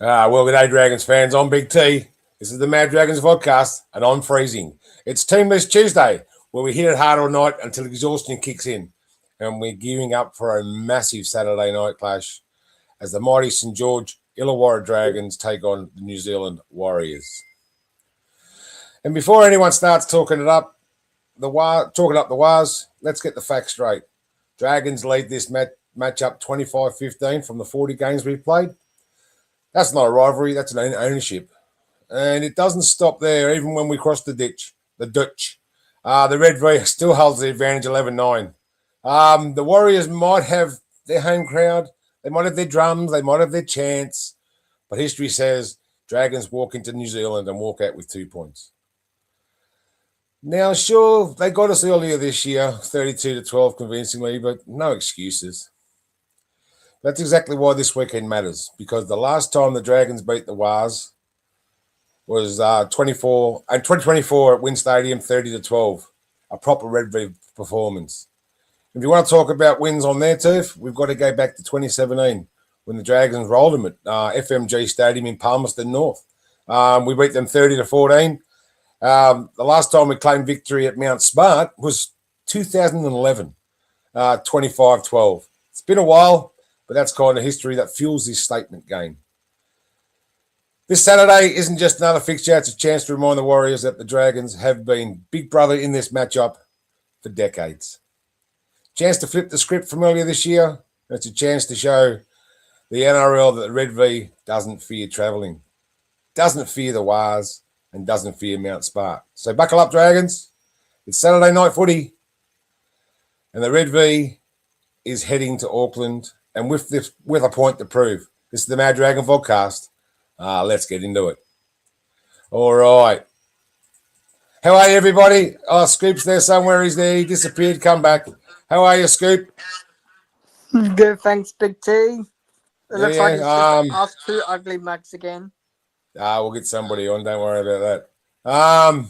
Well, good day, Dragons fans. I'm Big T. This is the Mad Dragons podcast, and I'm freezing. It's Teamless Tuesday, where we hit it hard all night until exhaustion kicks in, and we're gearing up for a massive Saturday night clash as the mighty St George Illawarra Dragons take on the New Zealand Warriors. And before anyone starts talking up the Wars, let's get the facts straight. Dragons lead this matchup 25-15 from the 40 games we've played. That's not a rivalry, that's an ownership. And it doesn't stop there, even when we cross the ditch. The Red V still holds the advantage 11-9. The Warriors might have their home crowd, they might have their drums, they might have their chants, but history says Dragons walk into New Zealand and walk out with 2 points. Now, sure, they got us earlier this year, 32-12 convincingly, but no excuses. That's exactly why this weekend matters, because the last time the Dragons beat the Wars was 2024 at Wynn Stadium, 30-12, a proper Red V performance. If you want to talk about wins on their turf, we've got to go back to 2017 when the Dragons rolled them at FMG Stadium in Palmerston North. We beat them 30-14. The last time we claimed victory at Mount Smart was 2011, 25-12. It's been a while, but that's kind of history that fuels this statement game. This Saturday isn't just another fixture, it's a chance to remind the Warriors that the Dragons have been big brother in this matchup for decades. Chance to flip the script from earlier this year. It's a chance to show the NRL that the Red V doesn't fear travelling, doesn't fear the Wars, and doesn't fear Mount Smart. So buckle up, Dragons. It's Saturday night footy, and the Red V is heading to Auckland, and with a point to prove. This is the Mad Dragon podcast. Let's get into it. All right. How are you, everybody? Oh, Scoop's there somewhere. He's there. He disappeared. Come back. How are you, Scoop? Good, thanks, Big T. It looks like it's just us two ugly mugs again. We'll get somebody on. Don't worry about that.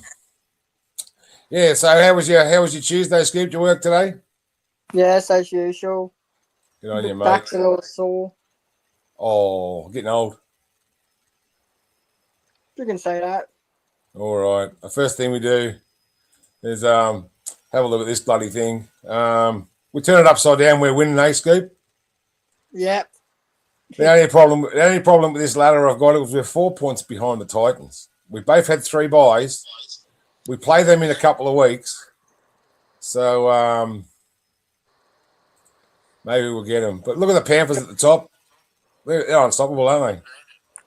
Yeah. So how was your Tuesday, Scoop? Did you work today? Yes, as usual. Good on you, mate. Back's a little sore. Oh, getting old. You can say that. All right. The first thing we do is have a look at this bloody thing. We turn it upside down. We're winning, Scoop? Yep. The only problem with this ladder I've got is we're 4 points behind the Titans. We both had 3 buys. We play them in a couple of weeks. So maybe we'll get them. But look at the Panthers at the top. They're unstoppable, aren't they?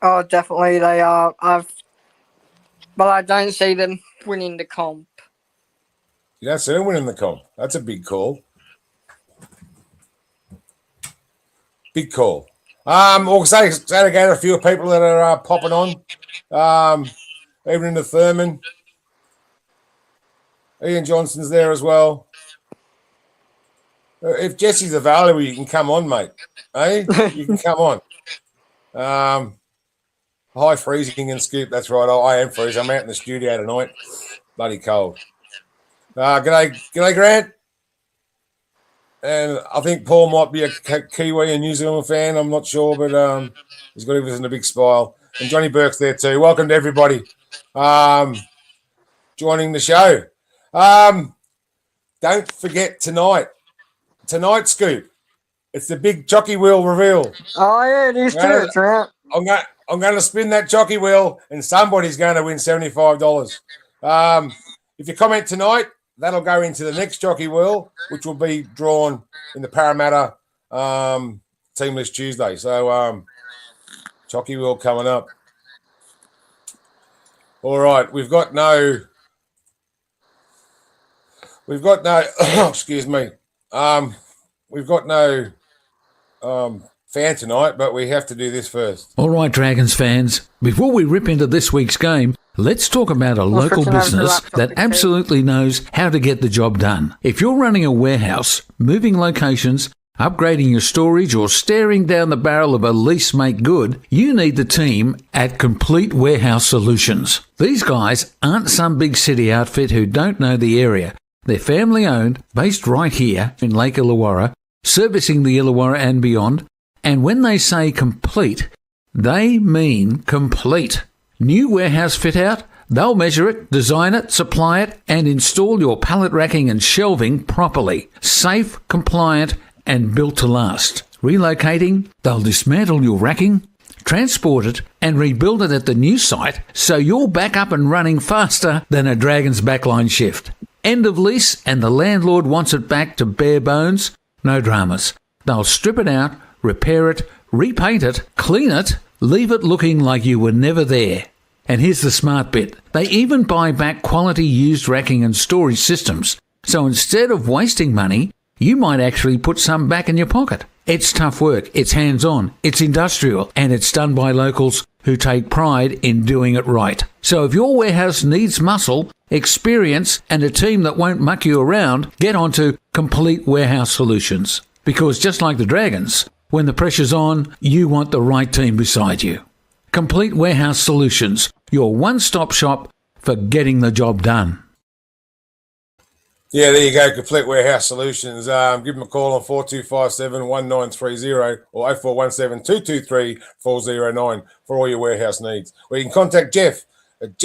Oh, definitely they are. But I don't see them winning the comp. You don't see them winning the comp. That's a big call. Big call. We'll say again, a few people that are popping on. Even in the Thurman. Ian Johnson's there as well. If Jesse's available, you can come on, mate. Hey, you can come on. High freezing and Scoop. That's right. I am freezing. I'm out in the studio tonight. Bloody cold. G'day, Grant. And I think Paul might be a Kiwi and New Zealand fan. I'm not sure, but he's got us in a big smile. And Johnny Burke's there too. Welcome to everybody joining the show. Don't forget tonight, Scoop. It's the big jockey wheel reveal. Oh, yeah, it is too, Trent. I'm going to spin that jockey wheel, and somebody's going to win $75. If you comment tonight, that'll go into the next jockey wheel, which will be drawn in the Parramatta Teamless Tuesday. So, jockey wheel coming up. All right, we've got no. Excuse me. We've got no fan tonight, but we have to do this first. All right, Dragons fans, before we rip into this week's game, let's talk about a local business that absolutely knows how to get the job done. If you're running a warehouse, moving locations, upgrading your storage, or staring down the barrel of a lease make good, you need the team at Complete Warehouse Solutions. These guys aren't some big city outfit who don't know the area. They're family owned, based right here in Lake Illawarra, servicing the Illawarra and beyond. And when they say complete, they mean complete. New warehouse fit out? They'll measure it, design it, supply it, and install your pallet racking and shelving properly. Safe, compliant, and built to last. Relocating? They'll dismantle your racking, transport it, and rebuild it at the new site so you're back up and running faster than a Dragon's backline shift. End of lease and the landlord wants it back to bare bones? No dramas. They'll strip it out, repair it, repaint it, clean it, leave it looking like you were never there. And here's the smart bit. They even buy back quality used racking and storage systems. So instead of wasting money, you might actually put some back in your pocket. It's tough work, it's hands-on, it's industrial, and it's done by locals who take pride in doing it right. So if your warehouse needs muscle, experience, and a team that won't muck you around, get onto Complete Warehouse Solutions. Because just like the Dragons, when the pressure's on, you want the right team beside you. Complete Warehouse Solutions, your one-stop shop for getting the job done. Yeah, there you go, Complete Warehouse Solutions. Give them a call on 4257-1930 or 0417-223-409 for all your warehouse needs. Or you can contact Jeff at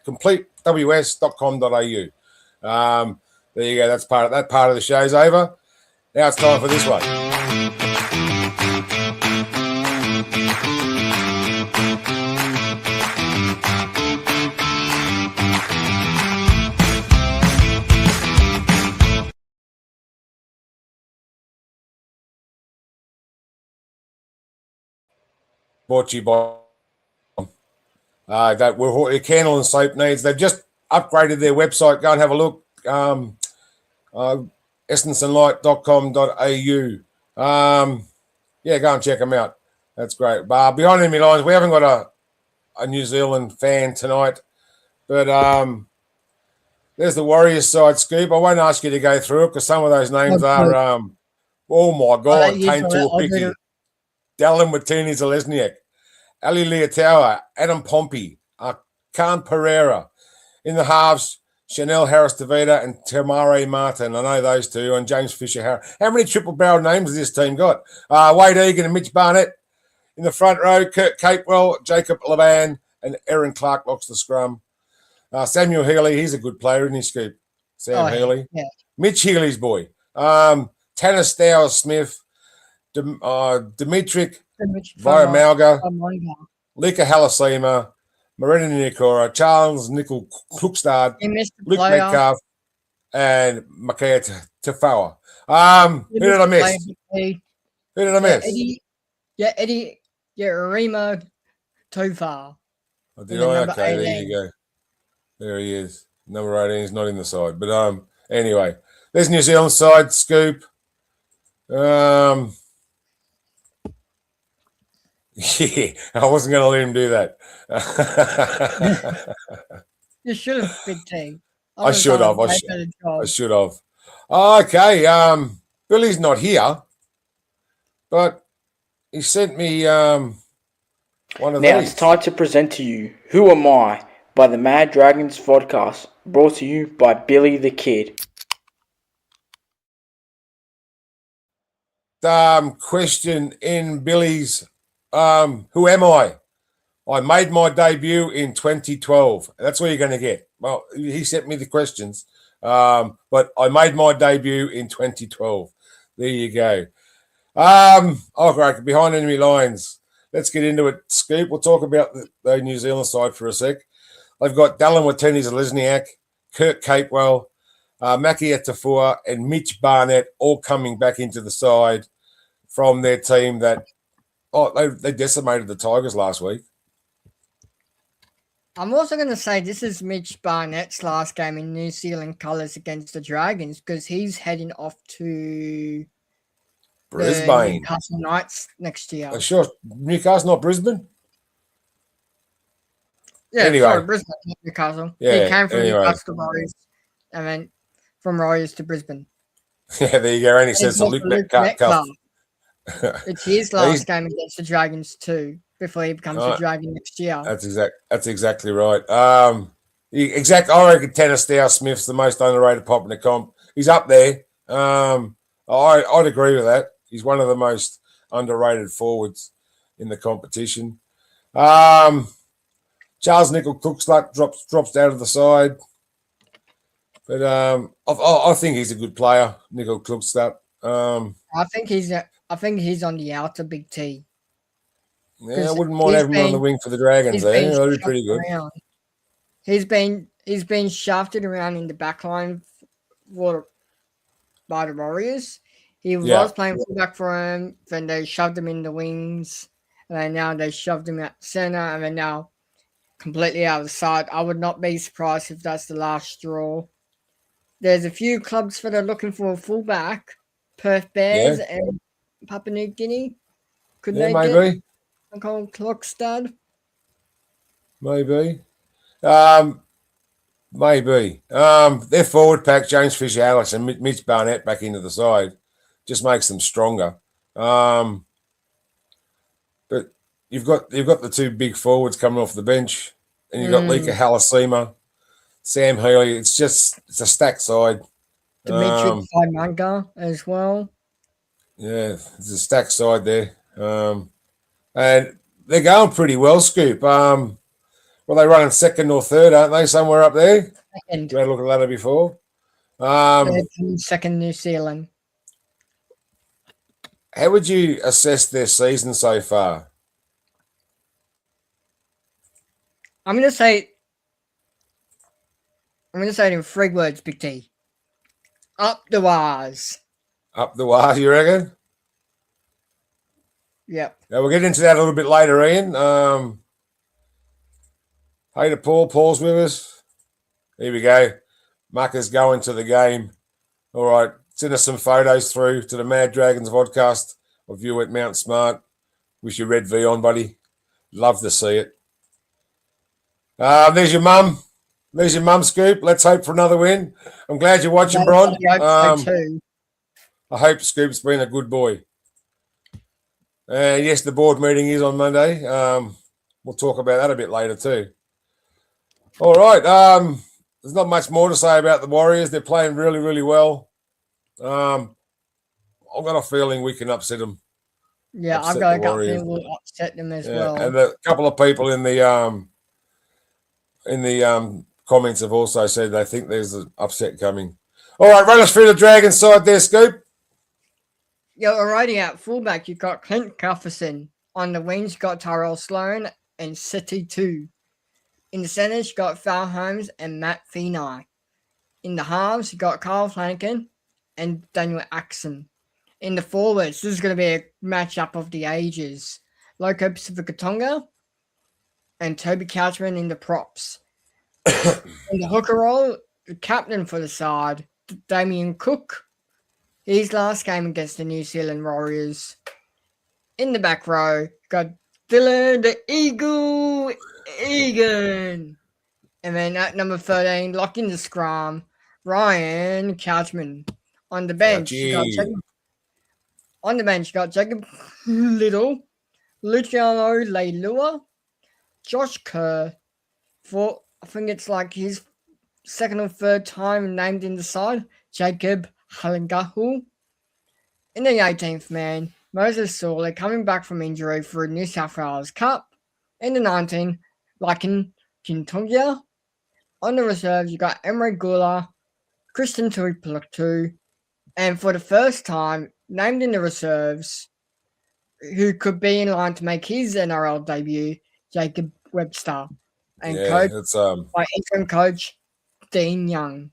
completews.com.au. There you go, that part of the show's over. Now it's time for this one. Brought to you by that we're Candle and Soap needs. They've just upgraded their website. Go and have a look. essenceandlight.com.au. Yeah, go and check them out. That's great. Behind enemy lines, we haven't got a New Zealand fan tonight, but there's the Warriors side scoop. I won't ask you to go through it because some of those names are oh my God, Tane Tuapiki, Dallin Watini Zalesniak, Ali Leotawa, Adam Pompey, Khan Pereira. In the halves, Chanel Harris-Tavita and Tamare Martin. I know those two. And James Fisher-Harris. How many triple-barrel names has this team got? Wade Egan and Mitch Barnett. In the front row, Kurt Capewell, Jacob Laban, and Aaron Clark locks the scrum. Samuel Healy, he's a good player, isn't he, Scoop? Healy. Yeah. Mitch Healy's boy. Tanner Stowers-Smith. Dimitri Viramalga, Lika Halasima, Marina Nikora, Charles Nickel Cookstad, Luke Metcalf, and Makaya Tafawa. Who did I miss? Who did I miss? Eddie Rima Tofar. Oh, did I? Okay, 18. There you go. There he is. Number 18 is not in the side. But anyway, there's New Zealand side scoop. Yeah, I wasn't going to let him do that. You should have, Big T. I should have. Okay, Billy's not here, but he sent me one of Now these. it's time to present to you Who Am I by the Mad Dragons Vodcast, brought to you by Billy the Kid. Question in Billy's who am I? I made my debut in 2012. That's what you're going to get. Well, he sent me the questions, but I made my debut in 2012. There you go. Great. Behind enemy lines. Let's get into it. Scoop, we'll talk about the New Zealand side for a sec. They've got Dallin Watini-Zalesniak, Kurt Capewell, Maki Atafua, and Mitch Barnett all coming back into the side from their team that they decimated the Tigers last week. I'm also going to say this is Mitch Barnett's last game in New Zealand colours against the Dragons because he's heading off to Brisbane. Newcastle Knights next year. Sure. Newcastle, not Brisbane? Yeah, anyway. Sorry, Brisbane, not Newcastle. Yeah, he came from Newcastle Warriors and then from Warriors to Brisbane. Yeah, there you go. And he says to Luke Metcalf. It's his last game against the Dragons too, before he becomes a Dragon next year. That's exactly right. I reckon Tanner Stowers-Smith's the most underrated pop in the comp. He's up there. I'd agree with that. He's one of the most underrated forwards in the competition. Charles Nickel-Klukstad drops out of the side. But I think he's a good player, Nickel-Klukstad. I think he's on the outer Big T. Yeah, I wouldn't mind having him on the wing for the Dragons. That'd be pretty good. Around. He's been shafted around in the back line by the Warriors. He was playing fullback for him, then they shoved him in the wings, and then now they shoved him at centre, and then now completely out of the side. I would not be surprised if that's the last straw. There's a few clubs that are looking for a fullback. Perth Bears and Papua New Guinea. Could they maybe. Get Klokstad? Maybe. Maybe. Their forward pack, James Fisher-Harris and Mitch Barnett back into the side, just makes them stronger. But you've got the two big forwards coming off the bench, and you've got Lika Halasima, Sam Healy. It's a stacked side. Dimitri Manga as well. Yeah, it's a stacked side there. And they're going pretty well, Scoop. Well, they're running second or third, aren't they? Somewhere up there. Second. You had a look at the ladder before. Second New Zealand. How would you assess their season so far? I'm gonna say it in 3 words, Big T. Up the wires. Up the wire, you reckon? Yep. Now we'll get into that a little bit later, Ian. Hey to Paul. Paul's with us. Here we go. Mucker's going to the game. All right. Send us some photos through to the Mad Dragons podcast of you at Mount Smart. Wish your red V on, buddy. Love to see it. There's your mum. There's your mum, Scoop. Let's hope for another win. I'm glad you're watching, Bron. I hope Scoop's been a good boy. Yes, the board meeting is on Monday. We'll talk about that a bit later too. All right. There's not much more to say about the Warriors. They're playing really, really well. I've got a feeling we can upset them. Yeah, I've got a gut feeling we'll upset them as well. And a couple of people in the comments have also said they think there's an upset coming. All right, run us through the Dragons side there, Scoop. Yeah, already at fullback, you've got Clint Gufferson. On the wings, you've got Tyrell Sloan and City 2. In the centres, you've got Val Holmes and Matt Feeney. In the halves, you've got Kyle Flanagan and Daniel Axon. In the forwards, this is going to be a matchup of the ages. Loco Pacifica-Tonga and Toby Couchman in the props. In the hooker role, the captain for the side, Damien Cook. His last game against the New Zealand Warriors. In the back row, got Dylan the Eagle Egan. And then at number 13, locked in the scrum, Ryan Couchman. On the bench, you got Jacob Little, Luciano Leilua, Josh Kerr. For I think it's like his second or third time named in the side, Jacob Halangahu. In the 18th man, Moses Sawley coming back from injury for a New South Wales Cup. In the 19th, Lakin Kintungia. On the reserves, you got Emery Gula, Kristen Tuipulotu, and for the first time, named in the reserves, who could be in line to make his NRL debut, Jacob Webster. And coached by interim coach Dean Young.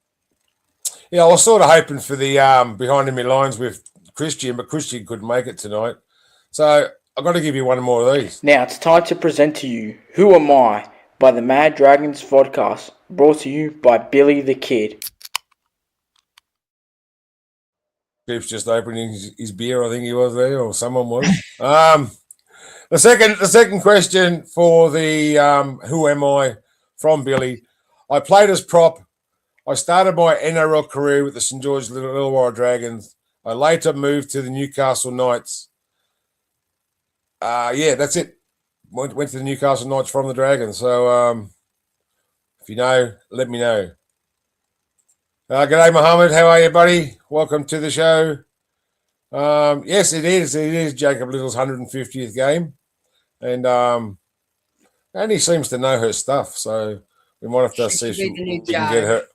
Yeah, I was sort of hoping for the behind enemy lines with Christian, but Christian couldn't make it tonight. So I've got to give you one more of these. Now it's time to present to you Who Am I by the Mad Dragons podcast, brought to you by Billy the Kid. Scoop's just opening his beer, I think he was there, or someone was. The second question for the Who Am I from Billy. I played as prop. I started my NRL career with the St. George Illawarra Dragons. I later moved to the Newcastle Knights. That's it. Went to the Newcastle Knights from the Dragons. So if you know, let me know. G'day, Mohammed. How are you, buddy? Welcome to the show. Yes, it is. It is Jacob Little's 150th game. and he seems to know her stuff. So we might have to She see if could be the new we can get Jag her.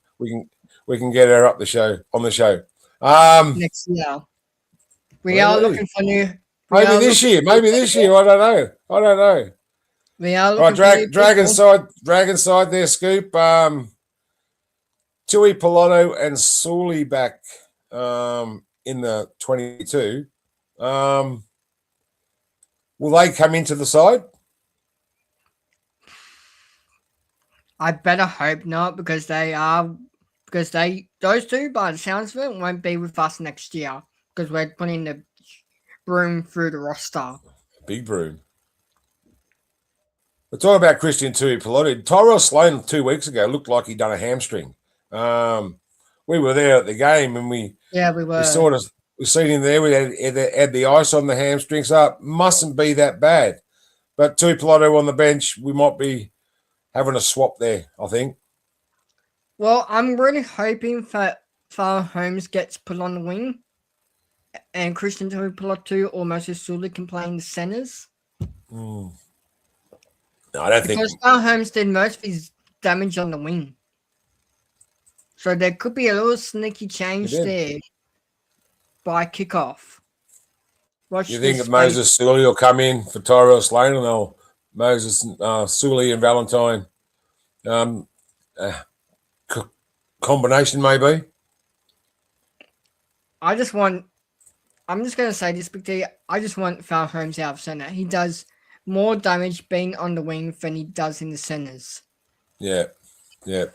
We can get her up the show on the show. next year. We are Maybe. looking for new. Maybe this year. Maybe this year. I don't know. We are Right, looking for new Dragon people. side there, Scoop. Tui Pilato and Sully back in the 22. Will they come into the side? I better hope not because those two, by the sounds of it, won't be with us next year because we're putting the broom through the roster. Big broom. We're talking about Christian Tui Pilato. Tyrell Sloan 2 weeks ago looked like he'd done a hamstring. We were there at the game and we were. We seen him there. We had the ice on the hamstring, so it mustn't be that bad. But Tui Pilato on the bench, we might be having a swap there, I think. Well, I'm really hoping that Farrell Holmes gets put on the wing and Christian Tui Pilato or Moses Suli can play in the centres. No, I don't think. Because Farrell Holmes did most of his damage on the wing. So there could be a little sneaky change there by kickoff. You think that Moses Sully will come in for Tyrell Sloan and they'll Moses Sully and Valentine combination maybe? I'm just going to say this, because I just want Farrell Holmes out of centre. He does more damage being on the wing than he does in the centres. Yeah.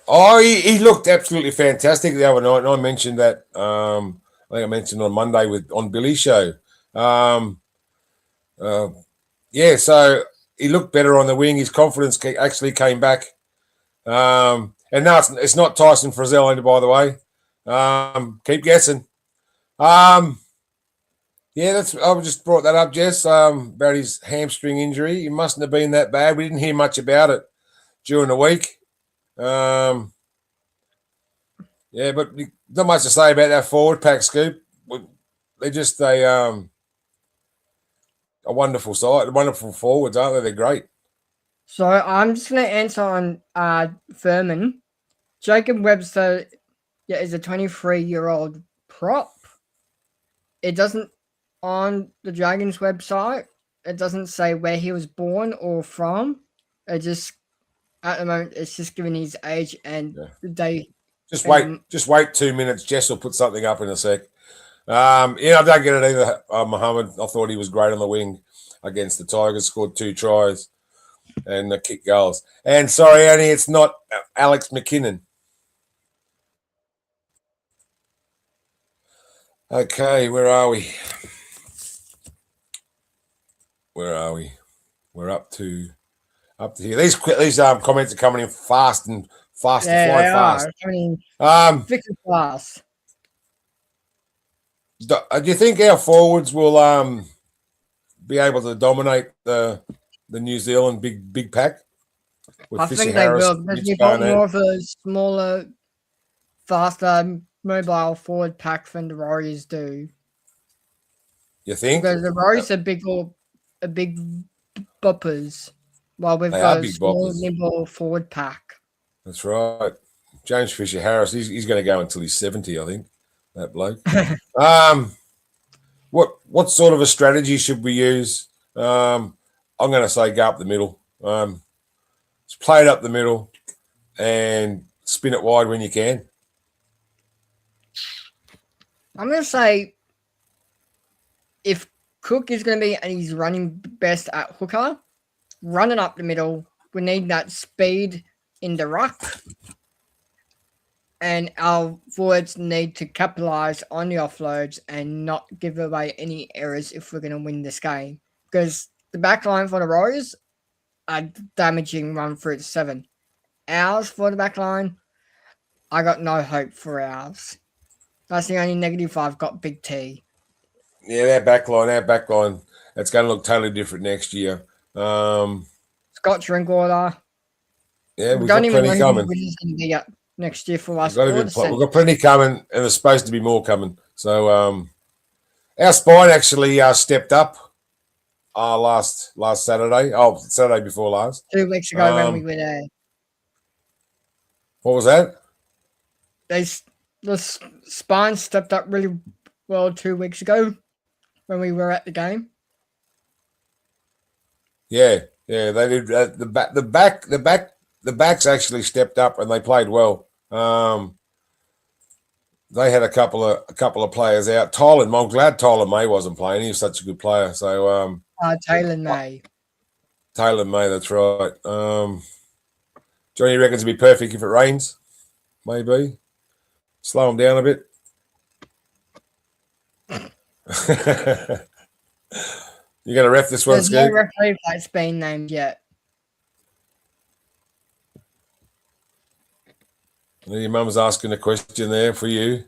Oh, he looked absolutely fantastic the other night, and I mentioned that. I think I mentioned on Monday on Billy's show. So he looked better on the wing. His confidence actually came back. And now it's not Tyson Frizzell, by the way. Keep guessing. I just brought that up, Jess, about his hamstring injury. It mustn't have been that bad. We didn't hear much about it during the week. But not much to say about that forward pack, Scoop. They're just a wonderful side, wonderful forwards, aren't they? They're great. So I'm just going to answer on Furman. Jacob Webster is a 23-year-old prop. It doesn't, on the Dragons website, it doesn't say where he was born or from. It just, at the moment, it's just giving his age and the day. Just wait 2 minutes. Jess will put something up in a sec. I don't get it either, Mohammed. I thought he was great on the wing against the Tigers, scored 2 tries and kicked goals. And sorry, Annie, it's not Alex McKinnon. Okay, where are we? We're up to here. These comments are coming in fast and flying fast. Coming thick and fast. Do you think our forwards will be able to dominate the New Zealand big pack? I think they will, because you've got more of a smaller, faster, mobile forward pack than the Warriors do. You think? Because the Warriors are big boppers, while we've got a small, nimble forward pack. That's right. James Fisher Harris, he's going to go until he's 70, I think. That bloke. What sort of a strategy should we use? I'm going to say go up the middle. Just play it up the middle and spin it wide when you can. I'm going to say if Cook is going to be and he's running best at hooker, run it up the middle. We need that speed in the ruck. And our forwards need to capitalize on the offloads and not give away any errors if we're going to win this game. Because the back line for the Warriors are damaging 1 through to 7. Ours for the back line, I got no hope for ours. That's the only negative I've got, Big T. Yeah, our back line, it's going to look totally different next year. Scott Drinkwater. Yeah, we've got plenty coming. Next year for us. We've got plenty coming, and there's supposed to be more coming. So our spine actually stepped up last Saturday. Oh, Saturday before last. 2 weeks ago when we Um, were there. What was that? The spine stepped up really well 2 weeks ago when we were at the game. Yeah, they did. The backs actually stepped up and they played well. They had a couple of players out. I'm glad Tyler May wasn't playing. He was such a good player. So Taylor May. Taylor May, that's right. Johnny reckons it'd be perfect if it rains. Maybe slow him down a bit. You're going to ref this one, There's no Scoop? referee that's been named yet. Your mum's asking a question there for you.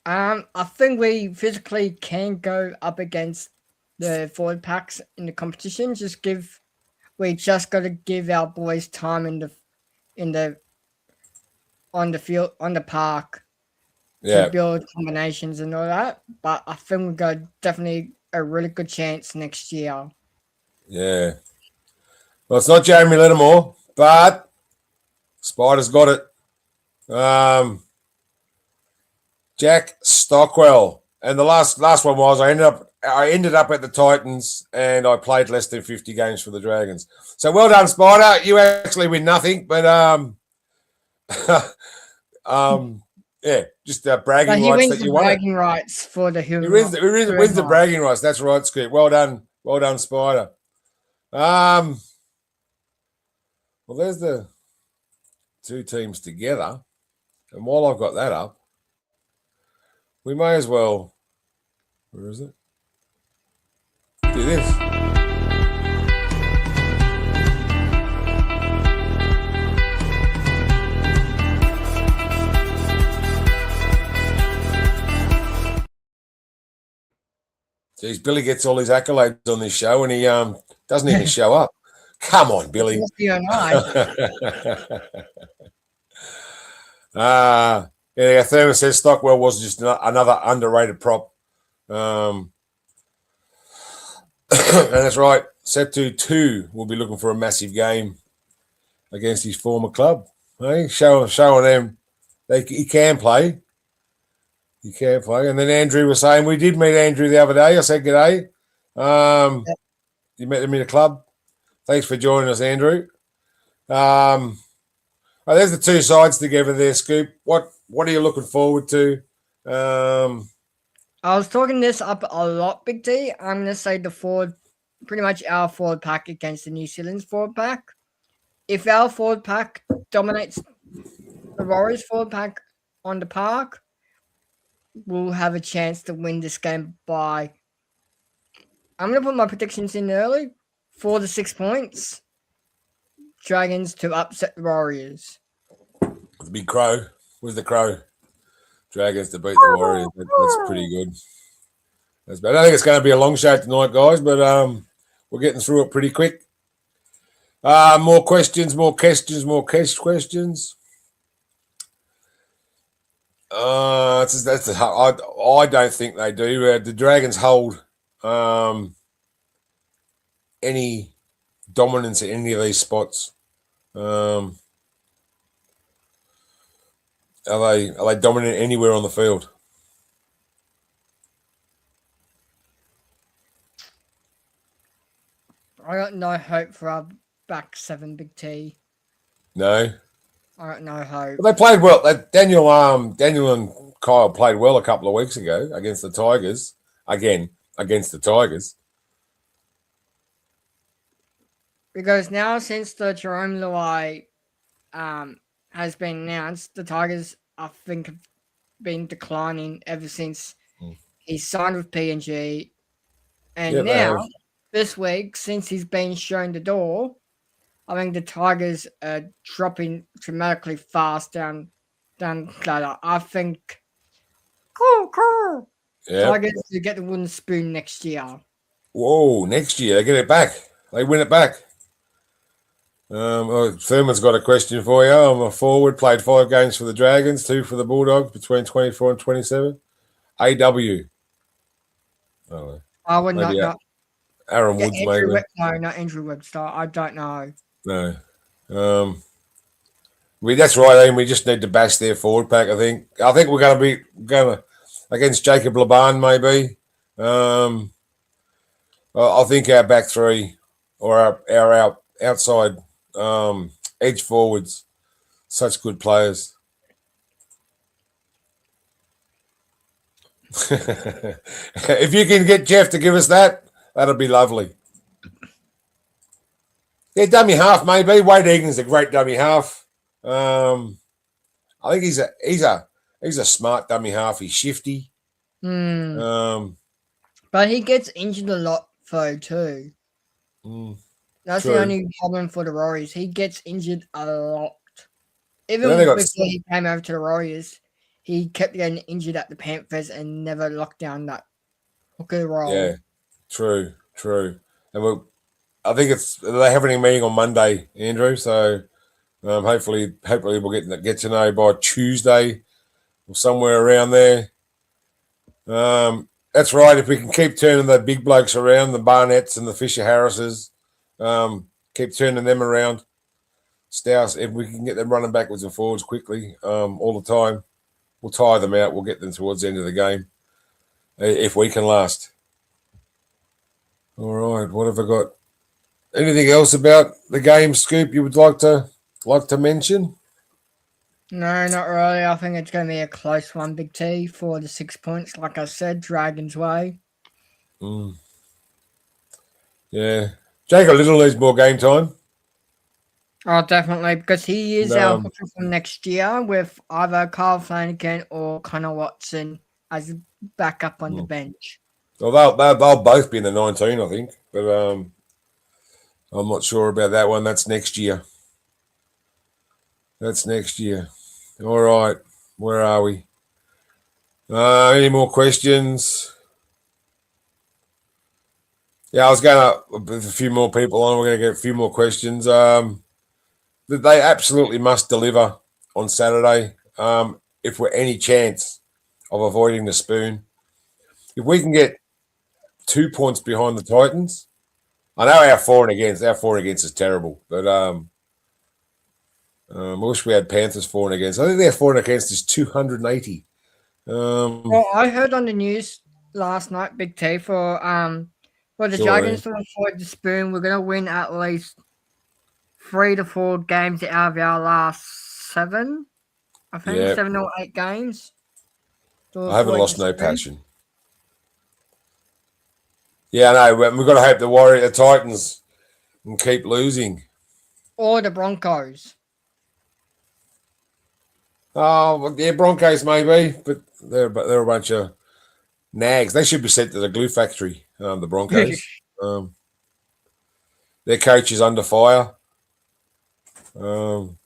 I think we physically can go up against the forward packs in the competition. We just got to give our boys time on the field, on the park, Yeah, to build combinations and all that. But I think we've got definitely a really good chance next year. yeah. Well, it's not Jeremy Littermore, but Spider's got it. Jack Stockwell, and the last one was I ended up at the Titans, and I played less than 50 games for the Dragons. So well done, Spider. You actually win nothing, but yeah, just bragging But he rights wins that the you won. bragging rights for the He wins the bragging rights. That's right, Scoop. Well done, Spider. Well, there's the two teams together, and while I've got that up, we may as well. Where is it? Do this. Geez, Billy gets all his accolades on this show, and he doesn't even show up. Come on, Billy. Yeah, Thurman says Stockwell was just another underrated prop. And that's right. Setu 2 will be looking for a massive game against his former club. Hey, showing them he can play. He can play. And then Andrew was saying, we did meet Andrew the other day. I said, g'day. You met him in a club. Thanks for joining us, Andrew. Oh, there's the two sides together there, Scoop. What are you looking forward to? I was talking this up a lot, Big D. I'm going to say pretty much our forward pack against the New Zealand's forward pack. If our forward pack dominates the Warriors forward pack on the park, we'll have a chance to win this game by, I'm going to put my predictions in early, 4 to 6 points. Dragons to upset the Warriors. The big crow. Where's the crow? Dragons to beat the Warriors. That's pretty good. I don't think it's going to be a long show tonight, guys, but we're getting through it pretty quick. More questions. I don't think they do. The Dragons hold any dominance in any of these spots. Are they dominant anywhere on the field? I got no hope for our back seven, Big T. No. I got no hope. Well, they played well. Daniel and Kyle played well a couple of weeks ago against the Tigers. Again, against the Tigers. Because now, since the Jerome Luai has been announced, the Tigers, I think, have been declining ever since he signed with PNG. And now, this week, since he's been shown the door, I think the Tigers are dropping dramatically fast down ladder. I think Tigers to get the wooden spoon next year. Whoa, next year they get it back. They win it back. Thurman's got a question for you. I'm a forward, played 5 games for the Dragons, 2 for the Bulldogs between 24 and 27. AW. I would not know. Aaron Yeah, Woods, Andrew maybe. No, not Andrew Webster. I don't know. No. That's right, Ian. We just need to bash their forward pack, I think. I think we're going to be against Jacob Laban, maybe. I think our back three or our outside edge forwards, such good players. If you can get Jeff to give us that, that'll be lovely. Yeah, dummy half maybe. Wade Egan's a great dummy half. I think he's a smart dummy half. He's shifty. But he gets injured a lot though too. That's True. the only problem for the Warriors. He gets injured a lot. Even then they got- before he came over to the Warriors, he kept getting injured at the Panthers and never locked down that hooker role. Yeah, true. And I think they're having a meeting on Monday, Andrew. So hopefully we'll get to know by Tuesday or somewhere around there. That's right. If we can keep turning the big blokes around, the Barnetts and the Fisher Harrises, keep turning them around. Stouse, if we can get them running backwards and forwards quickly all the time, we'll tire them out. We'll get them towards the end of the game if we can last. All right, what have I got? Anything else about the game, Scoop, you would like to mention? No, not really. I think it's going to be a close one, Big T, for the 6 points. Like I said, Dragons way. Yeah. Jacob Little needs more game time. Oh, definitely, because he is our hooker from next year with either Carl Flanagan or Connor Watson as a backup on the bench. Well, they'll both be in the 19, I think. But I'm not sure about that one. That's next year. All right. Where are we? Any more questions? Yeah, I was going to, with a few more people on, we're going to get a few more questions. They absolutely must deliver on Saturday if we're any chance of avoiding the spoon. If we can get 2 points behind the Titans, I know our for and against is terrible, but I wish we had Panthers for and against. I think their for and against is 280. Well, I heard on the news last night, Big T, for the Dragons to avoid the spoon, we're going to win at least 3 to 4 games out of our last 7. I think 7 or 8 games. I haven't lost no passion. Yeah, I know. We've got to hope the Titans can keep losing. Or the Broncos. Oh, yeah, Broncos maybe, but they're a bunch of nags. They should be sent to the glue factory, the Broncos. Their coach is under fire. And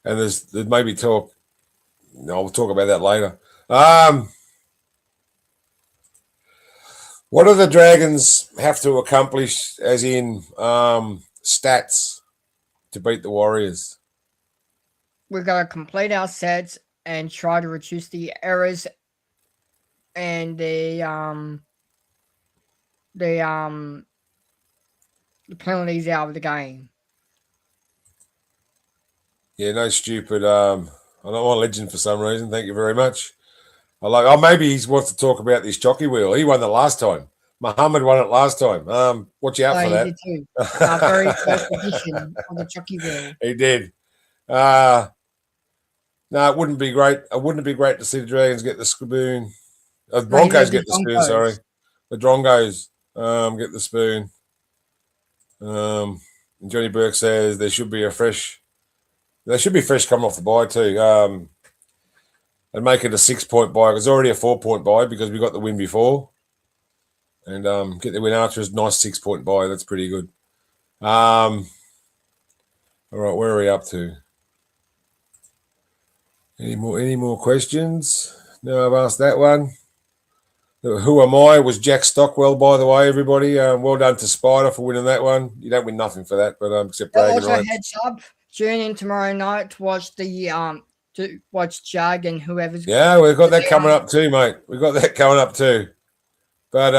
there's maybe talk. No, we'll talk about that later. What do the Dragons have to accomplish, as in stats, to beat the Warriors? We've got to complete our sets and try to reduce the errors and the penalties out of the game. Yeah, no stupid. I don't want Legend for some reason. Thank you very much. Maybe he wants to talk about this jockey wheel. He won the last time. Muhammad won it last time. Watch out for that. He did too. Our very first edition of the jockey wheel. He did. No, it wouldn't be great. It wouldn't be great to see the Dragons get the spoon. Broncos get the spoon. Sorry, the Drongos get the spoon. And Johnny Burke says there should be fresh coming off the bye too. And make it a 6 point bye. It's already a 4 point bye because we got the win before. And get the win after is nice 6 point bye. That's pretty good. All right, where are we up to? Any more questions? No, I've asked that one. Who am I? Was Jack Stockwell, by the way, everybody. Well done to Spider for winning that one. You don't win nothing for that, but except bragging Also, heads up, tune in tomorrow night to watch Jag and whoever's. Yeah, we've got that coming up too, mate. We've got that coming up too. But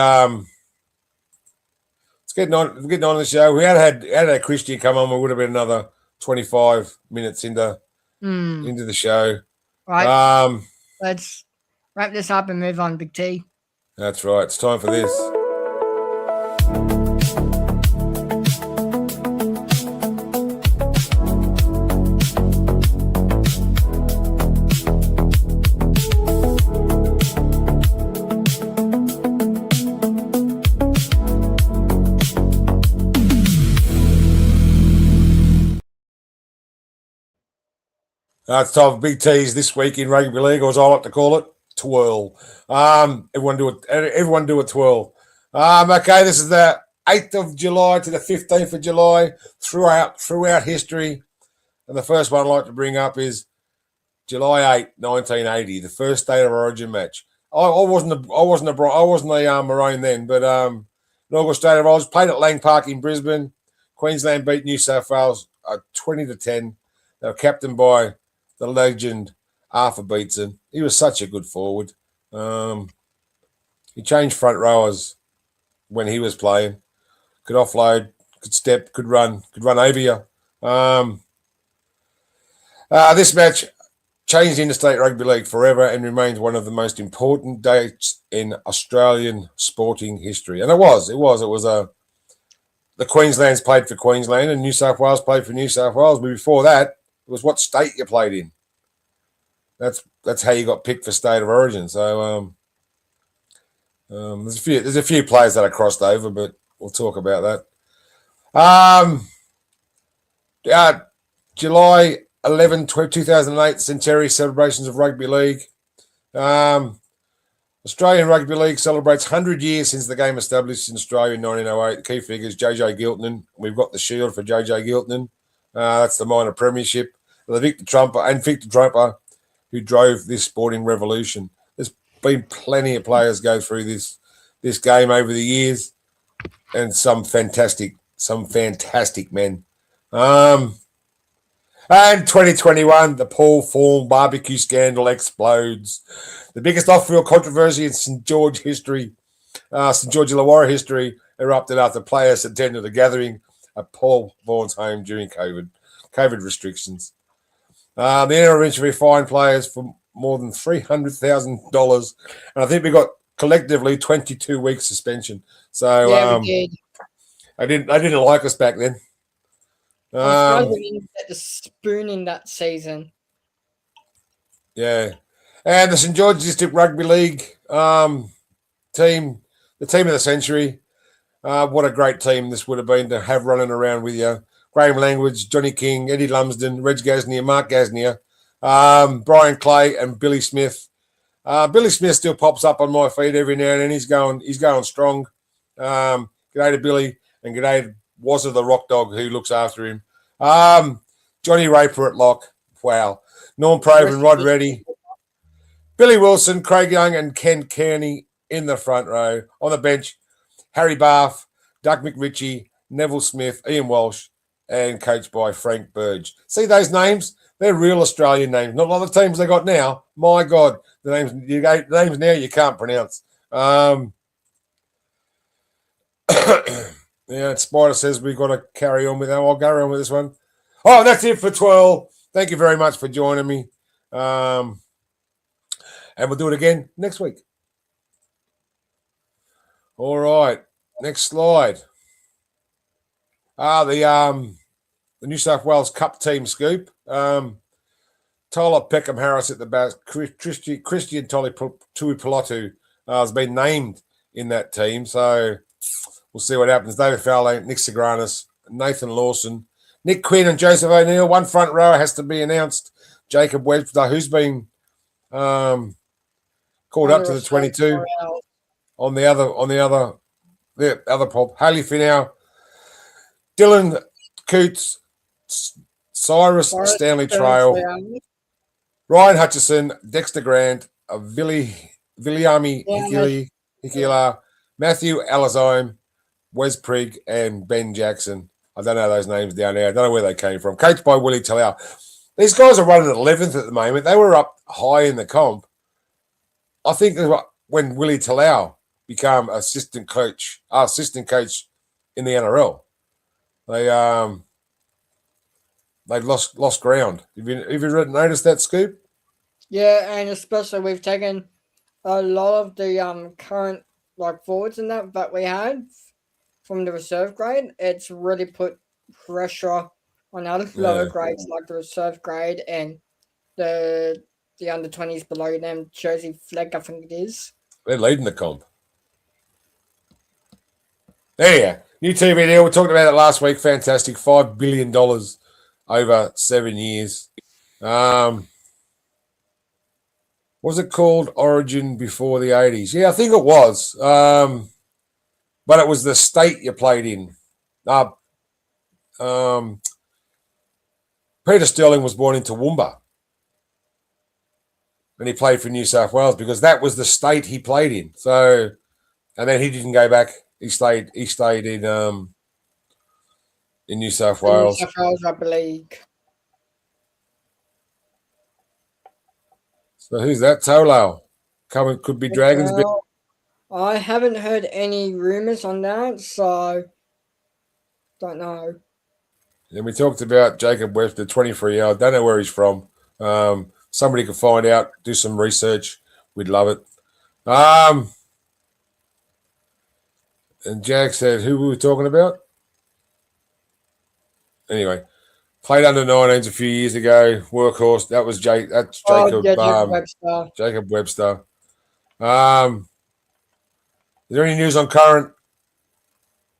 It's getting on the show. We had Christian come on, we would have been another 25 minutes into the show. Right. Let's wrap this up and move on, Big T. That's right. It's time for this. It's time for Big T's this week in rugby league, or as I like to call it, twirl. Everyone do a twirl. Okay, this is the 8th of July to the 15th of July throughout history. And the first one I'd like to bring up is July 8, 1980, the first State of Origin match. I wasn't a Maroon then, but inaugural State of Origin played at Lang Park in Brisbane. Queensland beat New South Wales 20-10. They were captained by the legend Arthur Beetson. He was such a good forward. He changed front rowers when he was playing. Could offload, could step, could run over you. This match changed interstate rugby league forever and remains one of the most important dates in Australian sporting history. And it was the Queenslands played for Queensland and New South Wales played for New South Wales. But before that, it was what state you played in. That's how you got picked for State of Origin. So there's a few players that are crossed over, but we'll talk about that. July 11, 2008, centenary celebrations of rugby league. Australian Rugby League celebrates 100 years since the game established in Australia in 1908. The key figures, JJ Giltinan. We've got the shield for JJ Giltinan. That's the minor premiership. Victor Trumper, who drove this sporting revolution. There's been plenty of players go through this game over the years, and some fantastic men. And 2021, the Paul Form barbecue scandal explodes. The biggest off-field controversy in St. George Illawarra history erupted after players attended a gathering at Paul Vaughan's home during COVID restrictions. The NRL eventually fined players for more than $300,000, and I think we got collectively 22 weeks suspension. So we did. I didn't like us back then. I'm surprised we didn't get the spoon in that season. Yeah, and the St. George District Rugby League team, the team of the century. What a great team this would have been to have running around with you. Graham Langridge, Johnny King, Eddie Lumsden, Reg Gasnier, Mark Gasnier, Brian Clay, and Billy Smith. Billy Smith still pops up on my feed every now and then. He's going strong. G'day to Billy, and g'day to Wazza the Rock Dog, who looks after him. Johnny Raper at lock. Wow. Norm Proven, Rod Reddy, Billy Wilson, Craig Young, and Ken Kearney in the front row. On the bench, Harry Bath, Doug McRitchie, Neville Smith, Ian Walsh, and coached by Frank Burge. See those names? They're real Australian names. Not like the teams they got now. My God, the names now you can't pronounce. Yeah, Spider says we've got to carry on with that. I'll carry on with this one. Oh, that's it for 12. Thank you very much for joining me. And we'll do it again next week. All right. Next slide. The New South Wales Cup team scoop. Tyler Peckham Harris at the back. Christian Tuipulotu has been named in that team. So we'll see what happens. David Fowler, Nick Sagranis, Nathan Lawson, Nick Quinn, and Joseph O'Neill. One front rower has to be announced. Jacob Webster, who's been called up to the 22. On the other prop, Haley Finau, Dylan Coots, Cyrus Stanley Trail, Ryan Hutchison, Dexter Grant, Viliami Hikila, Matthew Alazoim, Wes Prigg, and Ben Jackson. I don't know those names down there. I don't know where they came from. Coached by Willie Talau. These guys are running at 11th at the moment. They were up high in the comp. I think when Willie Talau became assistant coach in the NRL. They've lost ground. Have you noticed that, Scoop? Yeah, and especially we've taken a lot of the current forwards and that we had from the reserve grade. It's really put pressure on other lower grades like the reserve grade and the under 20s below them. Jersey Flegg, I think it is. They're leading the comp. There you go. New TV deal. We talked about it last week. Fantastic. $5 billion over 7 years. Was it called Origin before the 80s? Yeah, I think it was. But it was the state you played in. Peter Sterling was born in Toowoomba. And he played for New South Wales because that was the state he played in. So, and then he didn't go back. He stayed in New South Wales. New South Wales Rugby League. So who's that? Tolo. Could be Dragons. Well, I haven't heard any rumours on that, so don't know. And we talked about Jacob Webster, 23-year-old. Don't know where he's from. Somebody could find out, do some research. We'd love it. And Jack said, who we were talking about? Anyway, played under 19s a few years ago. Workhorse. That was Jacob. That's Jacob. Jacob Webster. Jacob Webster. Is there any news on current?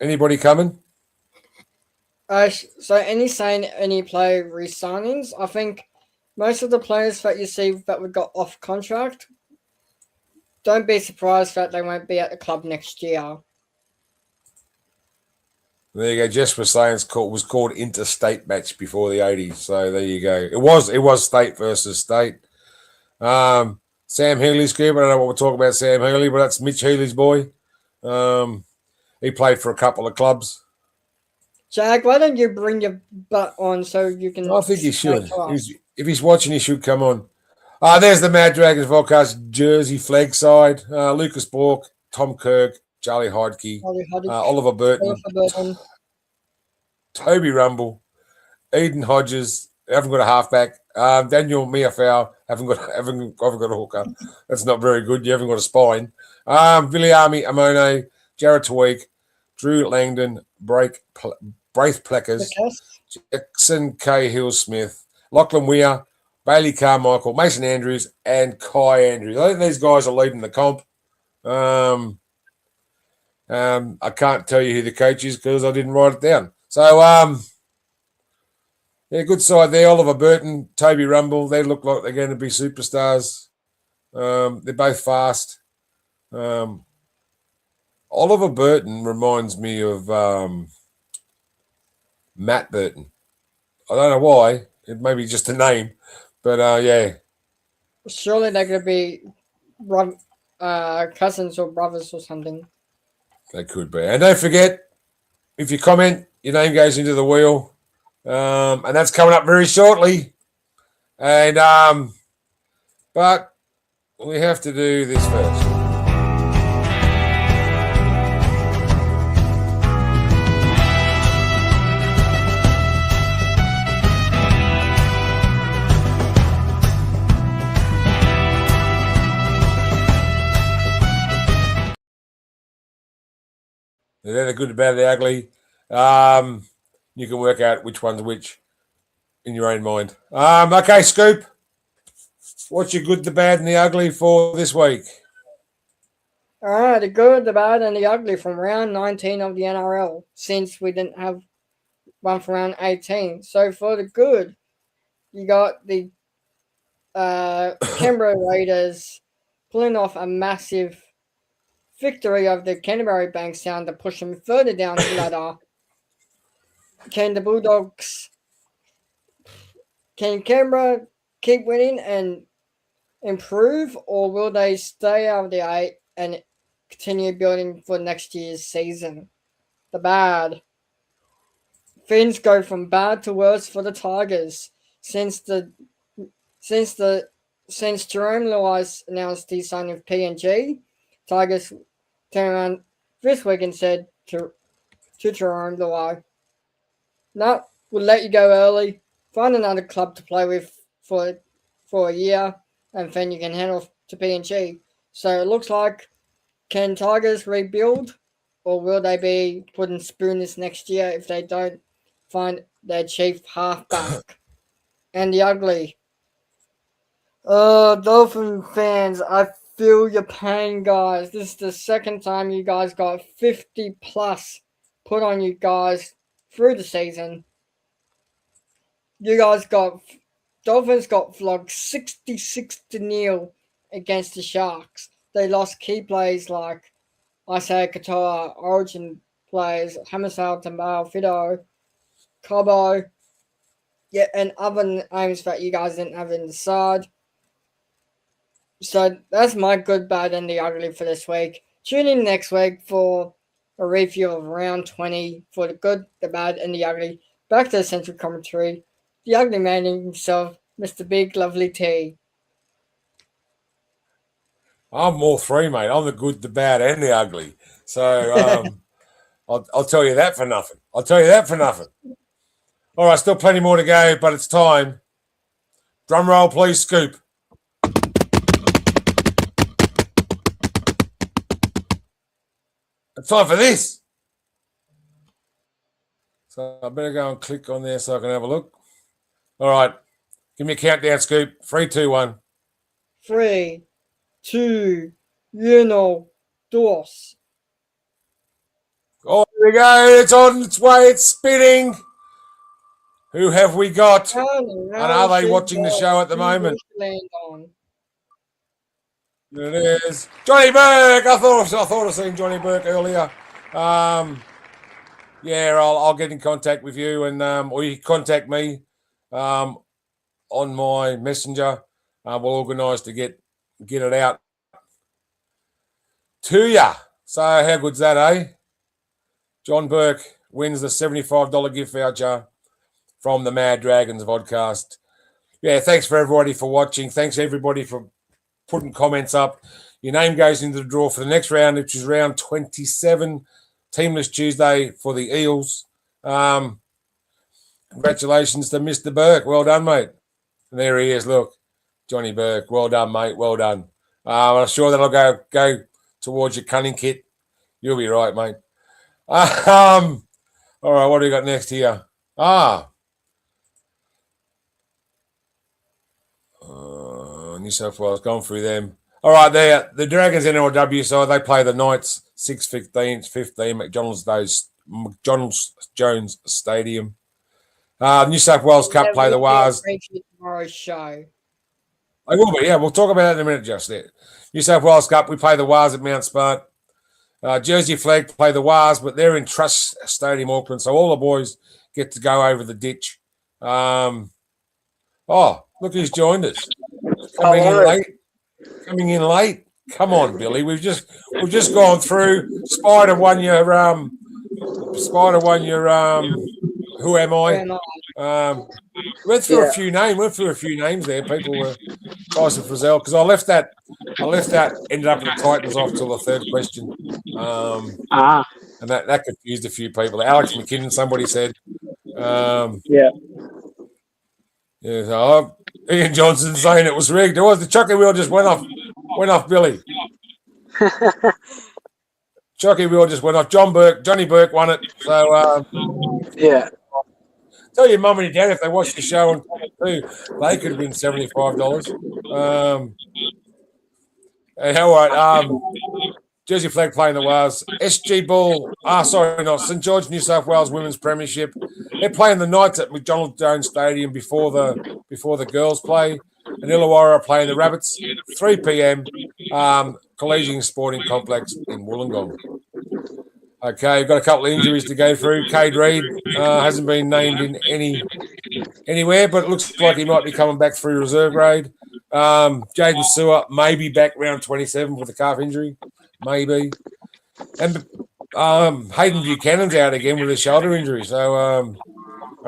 Anybody coming? So any player re-signings? I think most of the players that you see that we got off contract, don't be surprised that they won't be at the club next year. There you go. Jess was saying it was called interstate match before the 80s. So there you go. It was state versus state. Sam Healy's group. I don't know what we're talking about, Sam Healy, but that's Mitch Healy's boy. He played for a couple of clubs. Jack, why don't you bring your butt on so you can... I think he should. If he's watching, he should come on. There's the Mad Dragons podcast Jersey flag side. Lucas Bork, Tom Kirk, Charlie Heidke, Oliver Burton, Toby Rumble, Eden Hodges. Haven't got a halfback. Daniel Miafau. Haven't got a hooker. That's not very good. You haven't got a spine. Viliami Amone, Jared Tweek, Drew Langdon, Braith Pleckers, Jackson Cahill Smith, Lachlan Weir, Bailey Carmichael, Mason Andrews, and Kai Andrews. I think these guys are leading the comp. I can't tell you who the coach is because I didn't write it down. So, yeah, good side there. Oliver Burton, Toby Rumble. They look like they're going to be superstars. They're both fast. Oliver Burton reminds me of Matt Burton. I don't know why. It may be just a name. But, yeah. Surely they're going to be cousins or brothers or something. They could be. And don't forget, if you comment, your name goes into the wheel. And that's coming up very shortly. And but we have to do this first. They're the good, the bad, the ugly. You can work out which one's which in your own mind. Okay, Scoop. What's your good, the bad, and the ugly for this week? All right, the good, the bad, and the ugly from round 19 of the NRL, since we didn't have one for round 18. So for the good, you got the Canberra Raiders pulling off a massive victory of the Canterbury Bankstown to push them further down the ladder. Can the Bulldogs, can Canberra keep winning and improve, or will they stay out of the 8 and continue building for next year's season? The bad. Things go from bad to worse for the Tigers since Jerome Lewis announced his signing of PNG. Tigers turned around this week and said to Jerome Luai. No, we'll let you go early. Find another club to play with for a year, and then you can head off to PNG. So it looks like, can Tigers rebuild, or will they be putting spooners next year if they don't find their chief halfback? And the ugly. Dolphin fans, I feel your pain, guys. This is the second time you guys got 50 plus put on you guys through the season. Dolphins got flogged 66-0 against the Sharks. They lost key players like Isaiah Katoa, Origin players, Hamasal Tambal, Fido, Cobo, and other names that you guys didn't have in the side. So that's my good, bad, and the ugly for this week. Tune in next week for a review of round 20 for the good, the bad, and the ugly. Back to the central commentary. The ugly man himself, Mr. Big Lovely T. I'm all three, mate. I'm the good, the bad, and the ugly. So I'll tell you that for nothing. All right, still plenty more to go, but it's time. Drum roll, please, Scoop. It's time for this. So I better go and click on there so I can have a look. All right. Give me a countdown, Scoop. 3, 2, 1. 3, 2, 1, dos. Oh, here we go. It's on its way. It's spinning. Who have we got? And are they watching the show at the moment? There it is. Johnny Burke. I thought I seen Johnny Burke earlier. Yeah, I'll get in contact with you, and or you contact me on my messenger. We'll organise to get it out to ya. So how good's that, eh? John Burke wins the $75 gift voucher from the Mad Dragons podcast. Yeah, thanks for everybody for watching. Thanks everybody for putting comments up. Your name goes into the draw for the next round, which is round 27, Teamless Tuesday for the Eels. Congratulations to Mr. Burke. Well done, mate. And there he is. Look, Johnny Burke. Well done, mate. Well done. I'm sure that'll go towards your cunning kit. You'll be right, mate. All right, what do we got next here? New South Wales, gone through them. All right, the Dragons NRLW side, they play the Knights 6:15 McDonald's Jones Stadium. New South Wales Cup play the Wars. Tomorrow's show. I will be, yeah. We'll talk about it in a minute, just there. New South Wales Cup, we play the Wars at Mount Smart. Jersey Flag play the Wars, but they're in Trust Stadium, Auckland, so all the boys get to go over the ditch. Look who's joined us. Coming in late. Come on, Billy. We've just gone through. Spider won your Who Am I? Went through a few names there. People were Tyson Frizzell, because I left that ended up with the Titans off till the third question. And that confused a few people. Alex McKinnon, somebody said. So Ian Johnson saying it was rigged. It was. The chucky wheel just went off Billy. Chucky wheel just went off. Johnny Burke won it. So tell your mum and your dad if they watch the show on too, they could win $75. All right. Jersey Flag playing the Wars. SG Ball. St George, New South Wales Women's Premiership. They're playing the Knights at McDonald Jones Stadium before the girls play. And Illawarra are playing the Rabbits 3 p.m. Collegiate Sporting Complex in Wollongong. Okay, got a couple of injuries to go through. Cade Reid hasn't been named in anywhere, but it looks like he might be coming back through reserve grade. Jaden Sewer may be back round 27 with a calf injury, maybe. And Hayden Buchanan's out again with a shoulder injury, so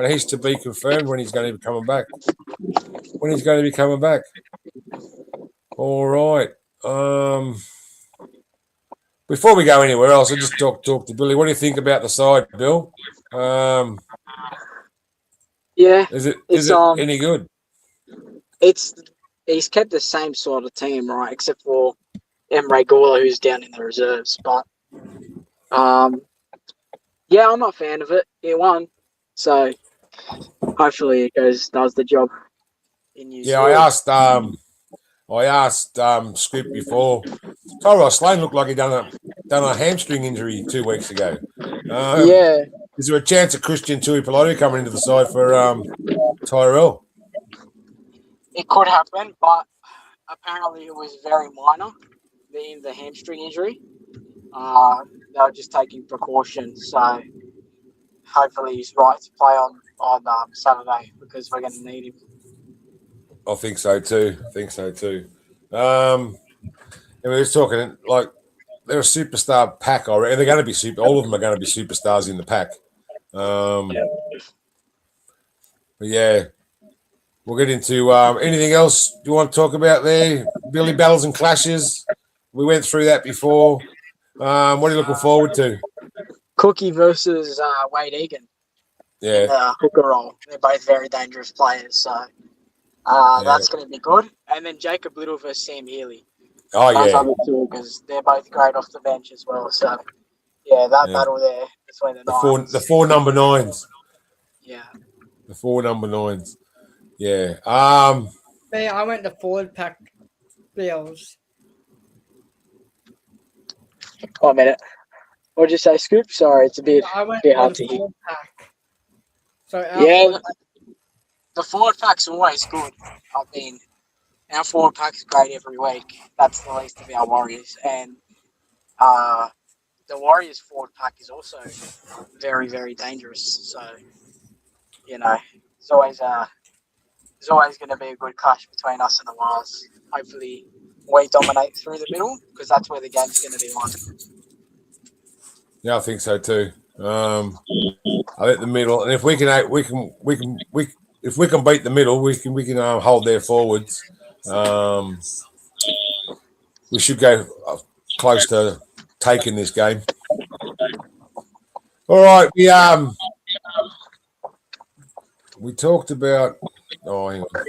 he's to be confirmed when he's going to be coming back. All right. Before we go anywhere else, I just talk to Billy. What do you think about the side, Bill? Yeah, Is it it's any good? he's kept the same sort of team, right? Except for Emre Gula, who's down in the reserves. But yeah, I'm not a fan of it. He won, so hopefully it does the job in New Yeah, Zealand. I asked Scoop before. Tyrell Sloan looked like he'd done a hamstring injury 2 weeks ago. Yeah, Is there a chance of Christian Tuipulotu coming into the side for Tyrell? it could happen, but apparently it was very minor, being the hamstring injury. They were just taking precautions, so hopefully he's right to play on Saturday because we're going to need him. I think so too. And we were talking like they're a superstar pack already. They're going to be super. All of them are going to be superstars in the pack. But yeah, we'll get into anything else you want to talk about there. Billy battles and clashes. We went through that before. What are you looking forward to? Cookie versus Wade Egan. Yeah, In the hooker role. They're both very dangerous players, so that's going to be good. And then Jacob Little versus Sam Healy. oh Those yeah, other two, because they're both great off the bench as well. So yeah, that battle there between the Knights. the four number nines. Yeah. The four number nines. Yeah. Me, I went to forward pack Bills. 1 minute. What'd you say, Scoop? Sorry, it's a bit I went hard on to hear. forward pack. So Yeah, the forward pack's always good. I mean, our forward pack's great every week. That's the least of our Warriors. And the Warriors forward pack is also very, very dangerous. So, it's always going to be a good clash between us and the Wars. Hopefully, we dominate through the middle because that's where the game's going to be won. Yeah, I think so too. I think the middle, and if we can beat the middle, we can hold their forwards. We should go close to taking this game. All right, we talked about. Oh, hang on.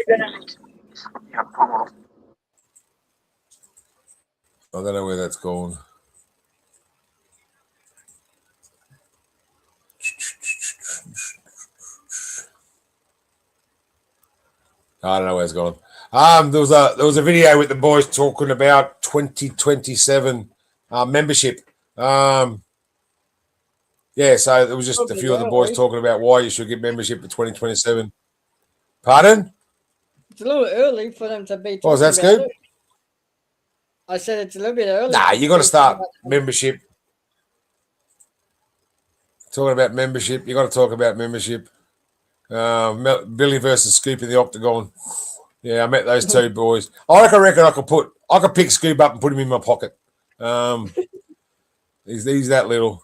I don't know where that's gone. I don't know where it's gone. There was a video with the boys talking about 2027 membership. So there was just a few of the boys talking about why you should get membership for 2027. Pardon? It's a little early for them to be. Oh, is that Scoop? I said it's a little bit early. Nah, you got to start membership. Talking about membership, you got to talk about membership. Billy versus Scoop in the Octagon. Yeah, I met those two boys. I reckon I could pick Scoop up and put him in my pocket. He's that little.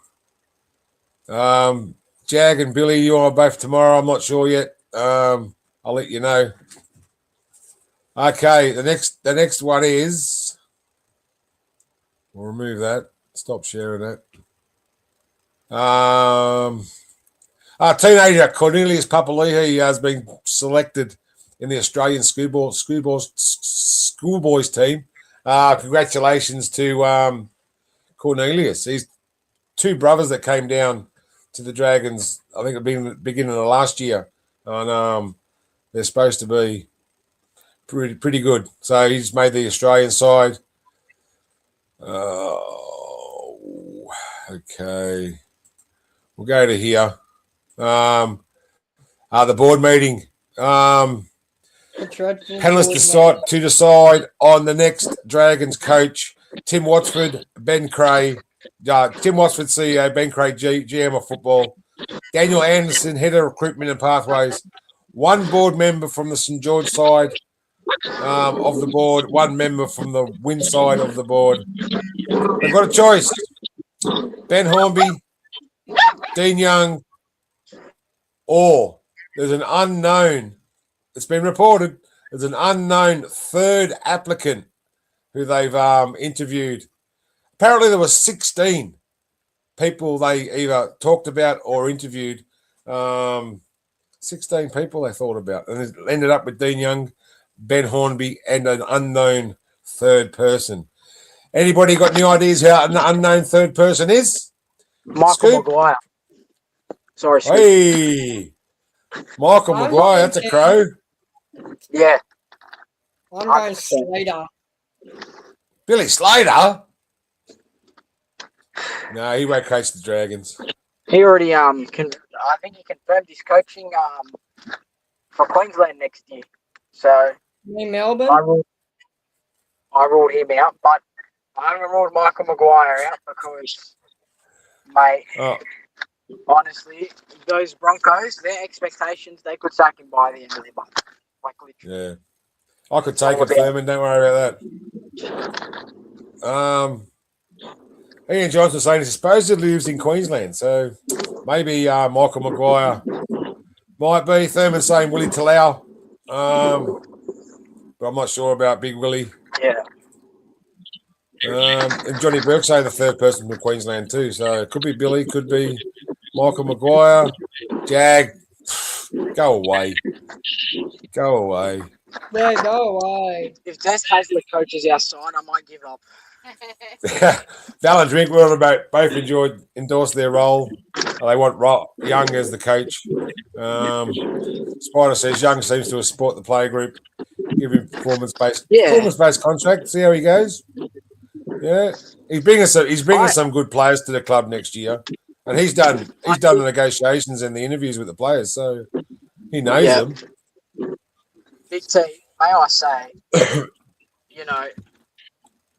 Jag and Billy, you are both tomorrow. I'm not sure yet. I'll let you know. Okay, the next one is. We'll remove that. Stop sharing that. Teenager Cornelius Papali'i has been selected in the Australian schoolboys team. Congratulations to Cornelius. He's two brothers that came down to the Dragons. I think it'd been the beginning of last year, and they're supposed to be pretty good. So he's made the Australian side. Okay. We'll go to here. The board meeting. Panelists to decide on the next Dragons coach. Tim Watford, Ben Creagh. Tim Watford, CEO, Ben Creagh, GM of football. Daniel Anderson, head of recruitment and pathways. One board member from the St. George side of the board. One member from the Wynn side of the board. They've got a choice. Ben Hornby, Dean Young, or there's an unknown, it's been reported, there's an unknown third applicant who they've interviewed. apparently there were 16 people they either talked about or interviewed. 16 people they thought about, and it ended up with Dean Young, Ben Hornby, and an unknown third person. Anybody got any ideas how an unknown third person is? Michael Scoop? Maguire. Sorry, Scoop. Hey, Michael I'm Maguire, that's a thinking- crow. Yeah. I'm going 100%. Slater. Billy Slater? No, he won't coach the Dragons. He already I think he confirmed his coaching for Queensland next year. So Me, Melbourne. I ruled him out, but I haven't ruled Michael Maguire out because, mate, Oh, honestly, those Broncos, their expectations, they could sack him by the end of the month. Like literally. yeah. I could take it, Furman. Don't worry about that. Ian Johnson saying he supposedly lives in Queensland, so maybe Michael Maguire might be. Thurman saying Willie Talau, but I'm not sure about Big Willie. Yeah. And Johnny Burke saying the third person from Queensland too, so it could be Billy, could be Michael Maguire. Jag, go away. Go away. There, go away. If Des Hasler coaches our side, I might give up. Val and Drinkwater both endorsed their role. They want Young as the coach. Spider says Young seems to support the player group, give him performance-based contract. See how he goes. Yeah, he's bringing some good players to the club next year, and he's done the negotiations and the interviews with the players, so he knows them. Big T, may I say,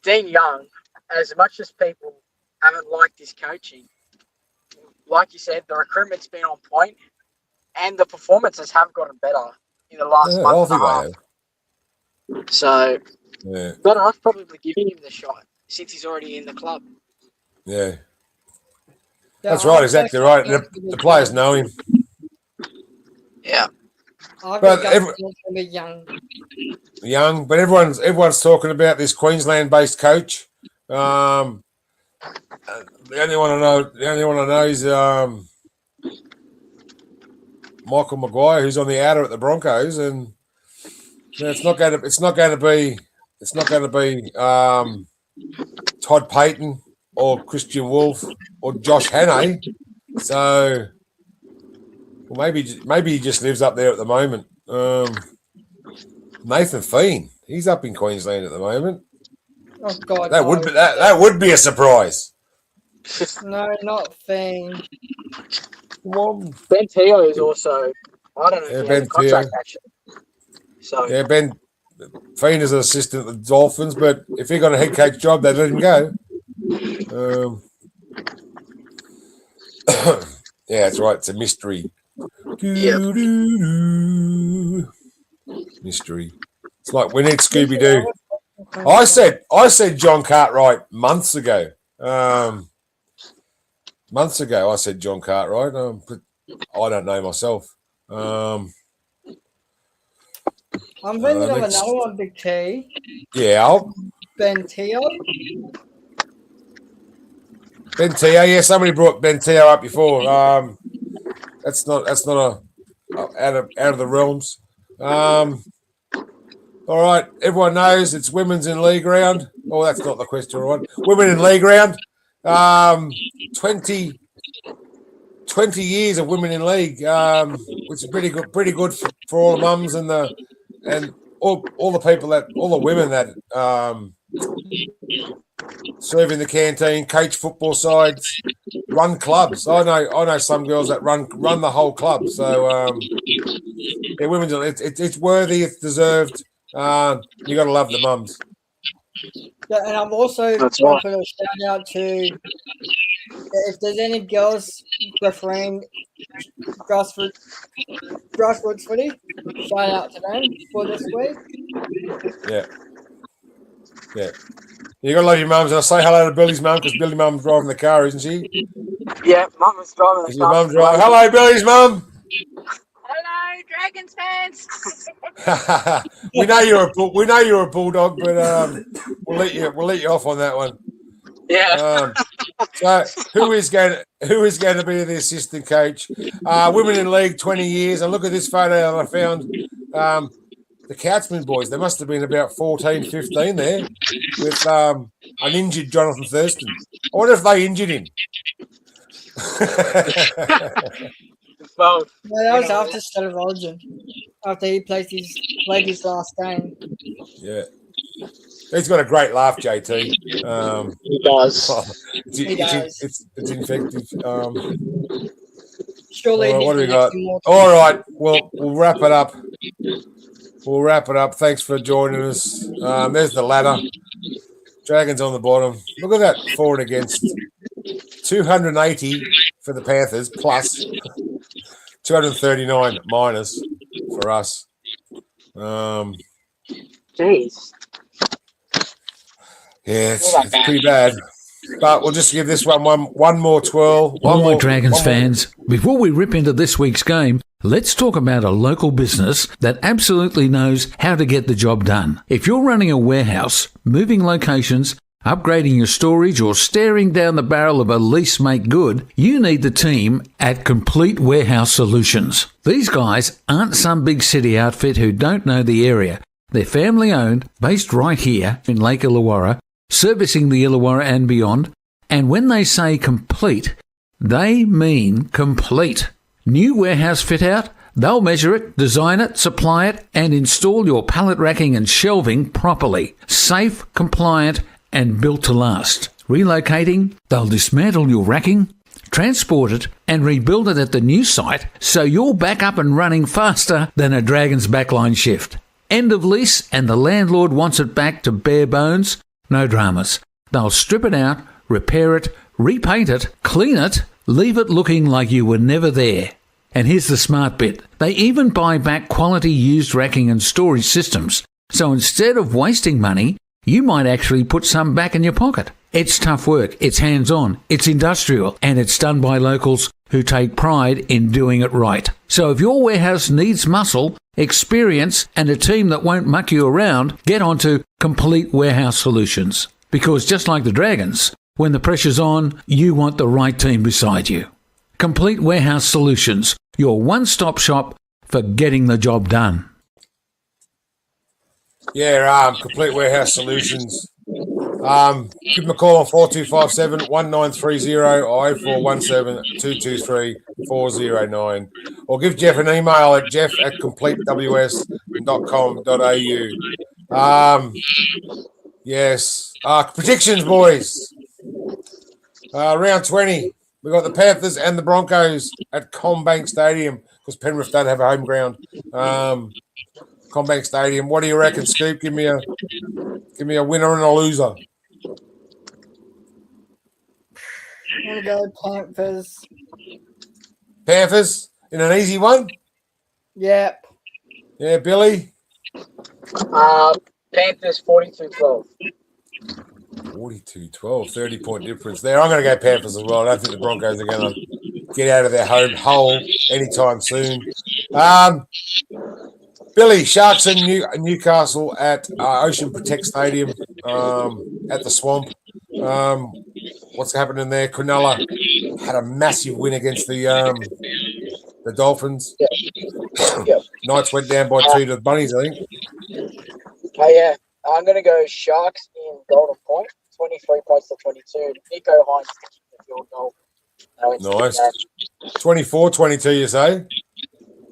Dean Young, as much as people haven't liked his coaching, like you said, the recruitment's been on point and the performances have gotten better in the last month and a half. So, better off probably giving him the shot since he's already in the club. Yeah. That's right, exactly right. The players know him. Yeah. But Young, but everyone's talking about this Queensland-based coach. The only one I know is Michael Maguire, who's on the outer at the Broncos, and it's not going to be Todd Payton or Christian Wolf or Josh Hannay. So, well, maybe he just lives up there at the moment. Nathan Feen, he's up in Queensland at the moment. Oh God, that would be a surprise. No, not Feen. Ben Teo is also. I don't know. If he has a contract, actually. So yeah, Ben Feen is an assistant at the Dolphins, but if he got a head coach job, they'd let him go. Yeah, that's right. It's a mystery. Yep. Mystery. It's like we need Scooby Doo. I said John Cartwright months ago. I said John Cartwright. But I don't know myself. I'm thinking of another one, Big T. Yeah. Ben Teo. Ben Teo. Yeah, somebody brought Ben Teo up before. That's not out of the realms. All right, everyone knows it's women's in league round. Oh, that's not the question, right? Women in league round. 20 years of women in league, which is pretty good for all the mums and all the women that serve in the canteen, coach football sides, run clubs. I know some girls that run the whole club. So yeah, women's it's worthy, it's deserved. You got to love the mums. Yeah, and I'm also going to put a shout out to if there's any girls refereeing grassroots footy, shout out to them for this week. Yeah. You got to love your mums, and I say hello to Billy's mum because Billy's mum's driving the car, isn't she? Yeah, mum is driving the Is car. your mum driving? Hello, Billy's mum. Hello, Dragons fans. we know you're a bulldog, but we'll let you off on that one. Yeah. So who is going to be the assistant coach? Women in league 20 years. And look at this photo that I found. The Couchman boys. They must have been about 14, 15 there with an injured Jonathan Thurston. I wonder if they injured him. Well, Yeah, that was after State of Origin. After he played his last game. Yeah. He's got a great laugh, JT. he does. It's infective. Surely All right, what do we he's got? more All right, well, we'll wrap it up. Thanks for joining us. There's the ladder. Dragons on the bottom. Look at that for and against. 280 for the Panthers plus 239 minus for us. Jeez. Yeah, it's pretty bad. But we'll just give this one more twirl. All right, Dragons fans, before we rip into this week's game, let's talk about a local business that absolutely knows how to get the job done. If you're running a warehouse, moving locations, upgrading your storage, or staring down the barrel of a lease make good, you need the team at Complete Warehouse Solutions. These guys aren't some big city outfit who don't know the area. They're family owned, based right here in Lake Illawarra, servicing the Illawarra and beyond. And when they say complete, they mean complete. New warehouse fit out, they'll measure it, design it, supply it, and install your pallet racking and shelving properly. Safe, compliant, and built to last. Relocating, they'll dismantle your racking, transport it, and rebuild it at the new site so you're back up and running faster than a Dragon's backline shift. End of lease and the landlord wants it back to bare bones? No dramas. They'll strip it out, repair it, repaint it, clean it, leave it looking like you were never there. And here's the smart bit. They even buy back quality used racking and storage systems. So instead of wasting money, you might actually put some back in your pocket. It's tough work, it's hands-on, it's industrial, and it's done by locals who take pride in doing it right. So if your warehouse needs muscle, experience, and a team that won't muck you around, get onto Complete Warehouse Solutions. Because just like the Dragons, when the pressure's on, you want the right team beside you. Complete Warehouse Solutions, your one-stop shop for getting the job done. Yeah, Complete Warehouse Solutions. Give them a call on 4257-1930 or 0417-223-409. Or give Jeff an email at jeff@completews.com.au. Yes. Predictions, boys. Round 20. We've got the Panthers and the Broncos at Combank Stadium because Penrith don't have a home ground. Combank Stadium. What do you reckon, Scoop? Give me a winner and a loser. I'm going to go Panthers. Panthers in an easy one? Yep. Yeah, Billy? Panthers 42-12. 42-12, 30-point difference there. I'm going to go Panthers as well. I don't think the Broncos are going to get out of their home hole anytime soon. Billy, Sharks and Newcastle at Ocean Protect Stadium at the Swamp. What's happening there? Cronulla had a massive win against the Dolphins. Yep. Knights went down by 2 to the Bunnies, I think. Oh, yeah. I'm going to go Sharks in Golden Point, 23 points to 22. Nico Hines kicking the field goal. Nice. 24-22, you say?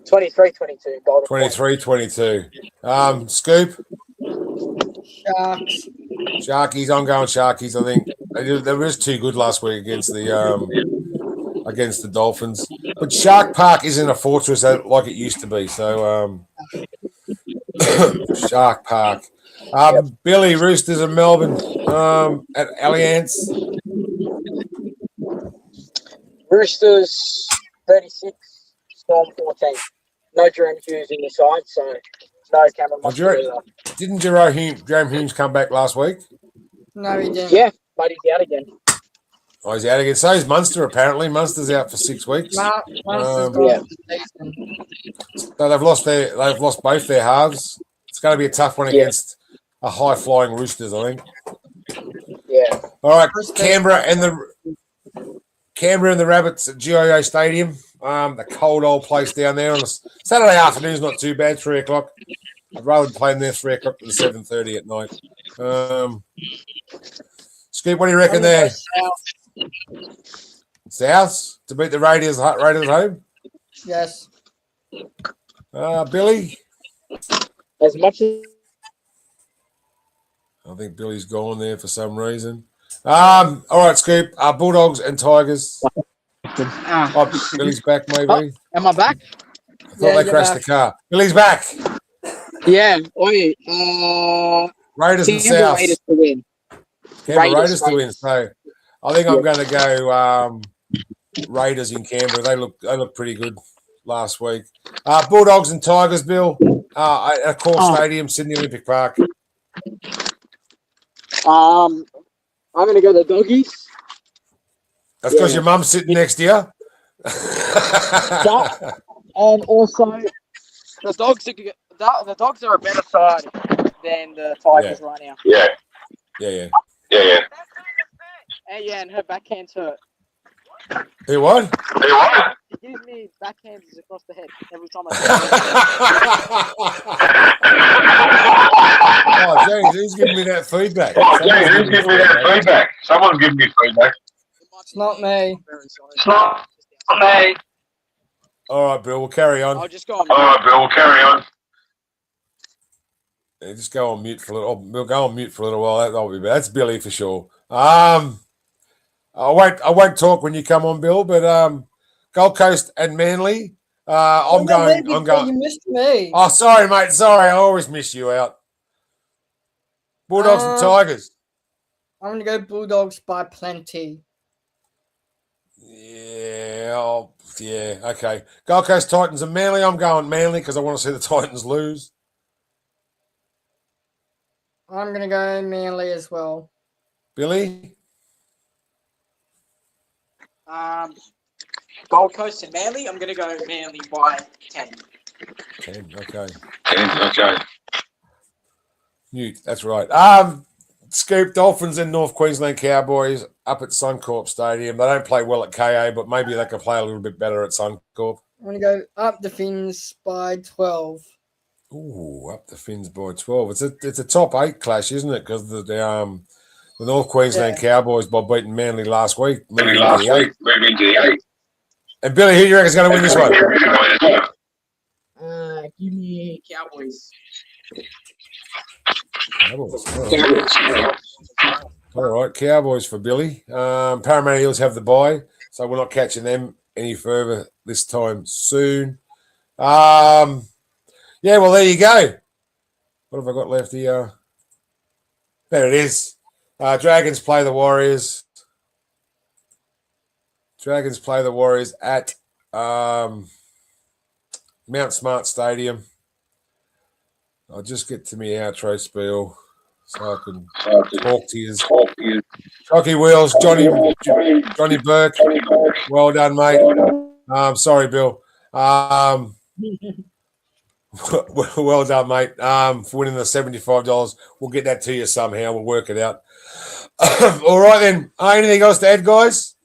23-22, Golden 23-22. Scoop? Sharks. Sharkies, I'm going Sharkies, I think. They were just too good last week against the Dolphins. But Shark Park isn't a fortress like it used to be, so Shark Park. Billy, Roosters of Melbourne at Allianz. Roosters 36, Storm 14. No Jerome Hughes in the side, so no Cameron Munster either. Didn't Jerome Hughes come back last week? No, he didn't. Yeah, but he's out again. Oh, he's out again. So is Munster, apparently. Munster's out for 6 weeks. Munster's gone yeah. for the season. So they've lost both their halves. It's going to be a tough one against a high-flying Roosters, I think. Yeah. All right, First Canberra and the Rabbits at GIO Stadium. The cold old place down there on a Saturday afternoon is not too bad. 3:00. I'd rather play them there 3:00 than 7:30 at night. Scoop, what do you reckon I'm gonna there? go South. Souths to beat the Raiders at home. Yes. Billy. As much as I think Billy's gone there for some reason. All right, Scoop. Bulldogs and Tigers. Oh, Billy's back, maybe. am I back? I thought they you're crashed back. the car. Billy's back. Yeah. Oi. Raiders and Canberra South. Raiders to win. Canberra Raiders Raiders, to win. So I think I'm going to go Raiders in Canberra. They look pretty good last week. Bulldogs and Tigers, Bill. At a core stadium, Sydney Olympic Park. I'm gonna go the doggies. That's because your mum's sitting next to you. And also the dogs are a better side than the Tigers right now. Yeah. And her backhand's hurt. Who what? She gives me backhands across the head every time Oh, James, who's giving me that feedback? Someone's giving me feedback. It's not me. All right, Bill, we'll carry on. I'll just go on. All right, Bill, we'll carry on. Yeah, just go on mute for a little. We'll go on mute for a little while. That'll be bad. That's Billy for sure. I won't talk when you come on, Bill. But Gold Coast and Manly. I'm going. You missed me. Oh, sorry, mate. Sorry, I always miss you out. Bulldogs and Tigers. I'm gonna go Bulldogs by plenty. Yeah. Okay. Gold Coast Titans and Manly. I'm going Manly because I want to see the Titans lose. I'm gonna go Manly as well. Billy. Gold Coast and Manly. I'm gonna go Manly by 10. 10. Okay. Okay. Mute. That's right. Scoop, Dolphins and North Queensland Cowboys up at Suncorp Stadium. They don't play well at KA, but maybe they can play a little bit better at Suncorp. I'm gonna go up the Finns by 12. Ooh, up the Finns by 12. It's a top 8 clash, isn't it? Because the North Queensland Cowboys by beating Manly last week. Moving into the 8. And Billy, who do you reckon is going to win this one? Give me Cowboys. All right, Cowboys for Billy. Parramatta Eels have the bye, so we're not catching them any further this time soon. Yeah, well, there you go. What have I got left here? There it is. Dragons play the Warriors. Dragons play the Warriors at Mount Smart Stadium. I'll just get to my outro spiel so I can talk to you. Jockey Wheels, Johnny Burke. Well done, mate. Sorry, Bill. Well done, mate. For winning the $75. We'll get that to you somehow. We'll work it out. All right, then. Anything else to add, guys?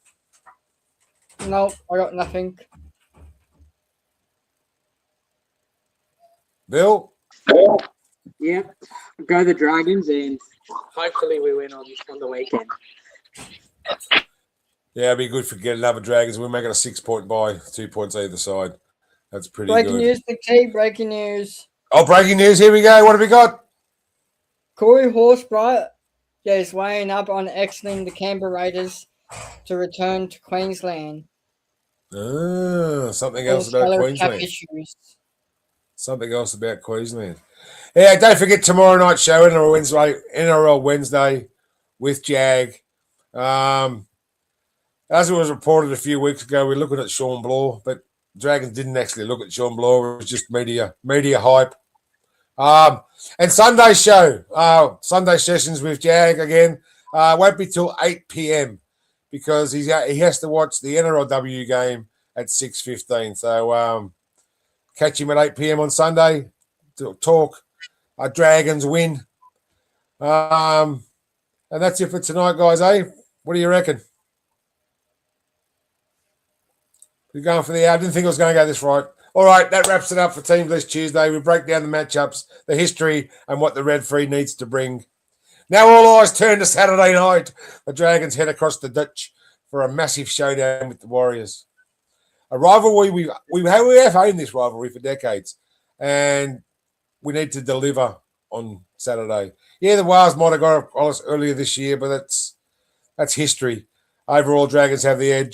Nope, I got nothing. Bill? Yeah, go the Dragons, and hopefully we win on the weekend. Yeah, it'd be good for getting another Dragons. We'll make it a 6-point buy, 2 points either side. That's pretty Breaking good. news, Big T. Breaking news. Oh, breaking news. Here we go. What have we got? Corey Horsebright is weighing up on exiting the Canberra Raiders to return to Queensland. Something else about Salary Queensland. cap issues. Something else about Queensland. Yeah, don't forget tomorrow night show, NRL Wednesday with Jag. As it was reported a few weeks ago, we're looking at Sean Bloor, but Dragons didn't actually look at Sean Bloor. It was just media hype. And Sunday show, Sunday sessions with Jag again, won't be till 8 p.m. because he has to watch the NRLW game at 6:15. So catch him at 8 p.m. on Sunday to talk Dragons win. And And that's it for tonight, guys, eh? What do you reckon? We're going for the hour. I didn't think I was going to go this right. All right, that wraps it up for Team List Tuesday. We break down the matchups, the history, and what the Red Free needs to bring. Now all eyes turn to Saturday night. The Dragons head across the ditch for a massive showdown with the Warriors. A rivalry, we have owned this rivalry for decades, and we need to deliver on Saturday. Yeah, the Wars might have got us earlier this year, but that's history. Overall, Dragons have the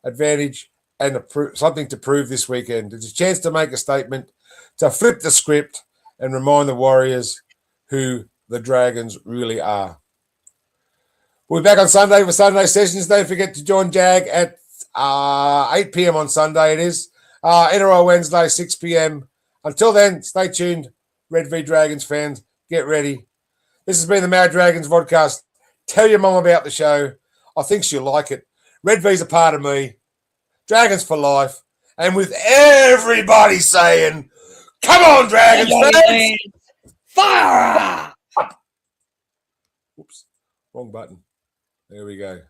advantage, and something to prove this weekend. It's a chance to make a statement, to flip the script, and remind the Warriors who the Dragons really are. We'll be back on Sunday for Sunday sessions. Don't forget to join Jag at 8 p.m. on Sunday. It is NRL Wednesday, 6 p.m. Until then, stay tuned. Red V Dragons fans, get ready. This has been the Mad Dragons podcast. Tell your mum about the show. I think she'll like it. Red V's a part of me. Dragons for life. And with everybody saying, come on, Dragons fans! Fire! Oops, wrong button. There we go.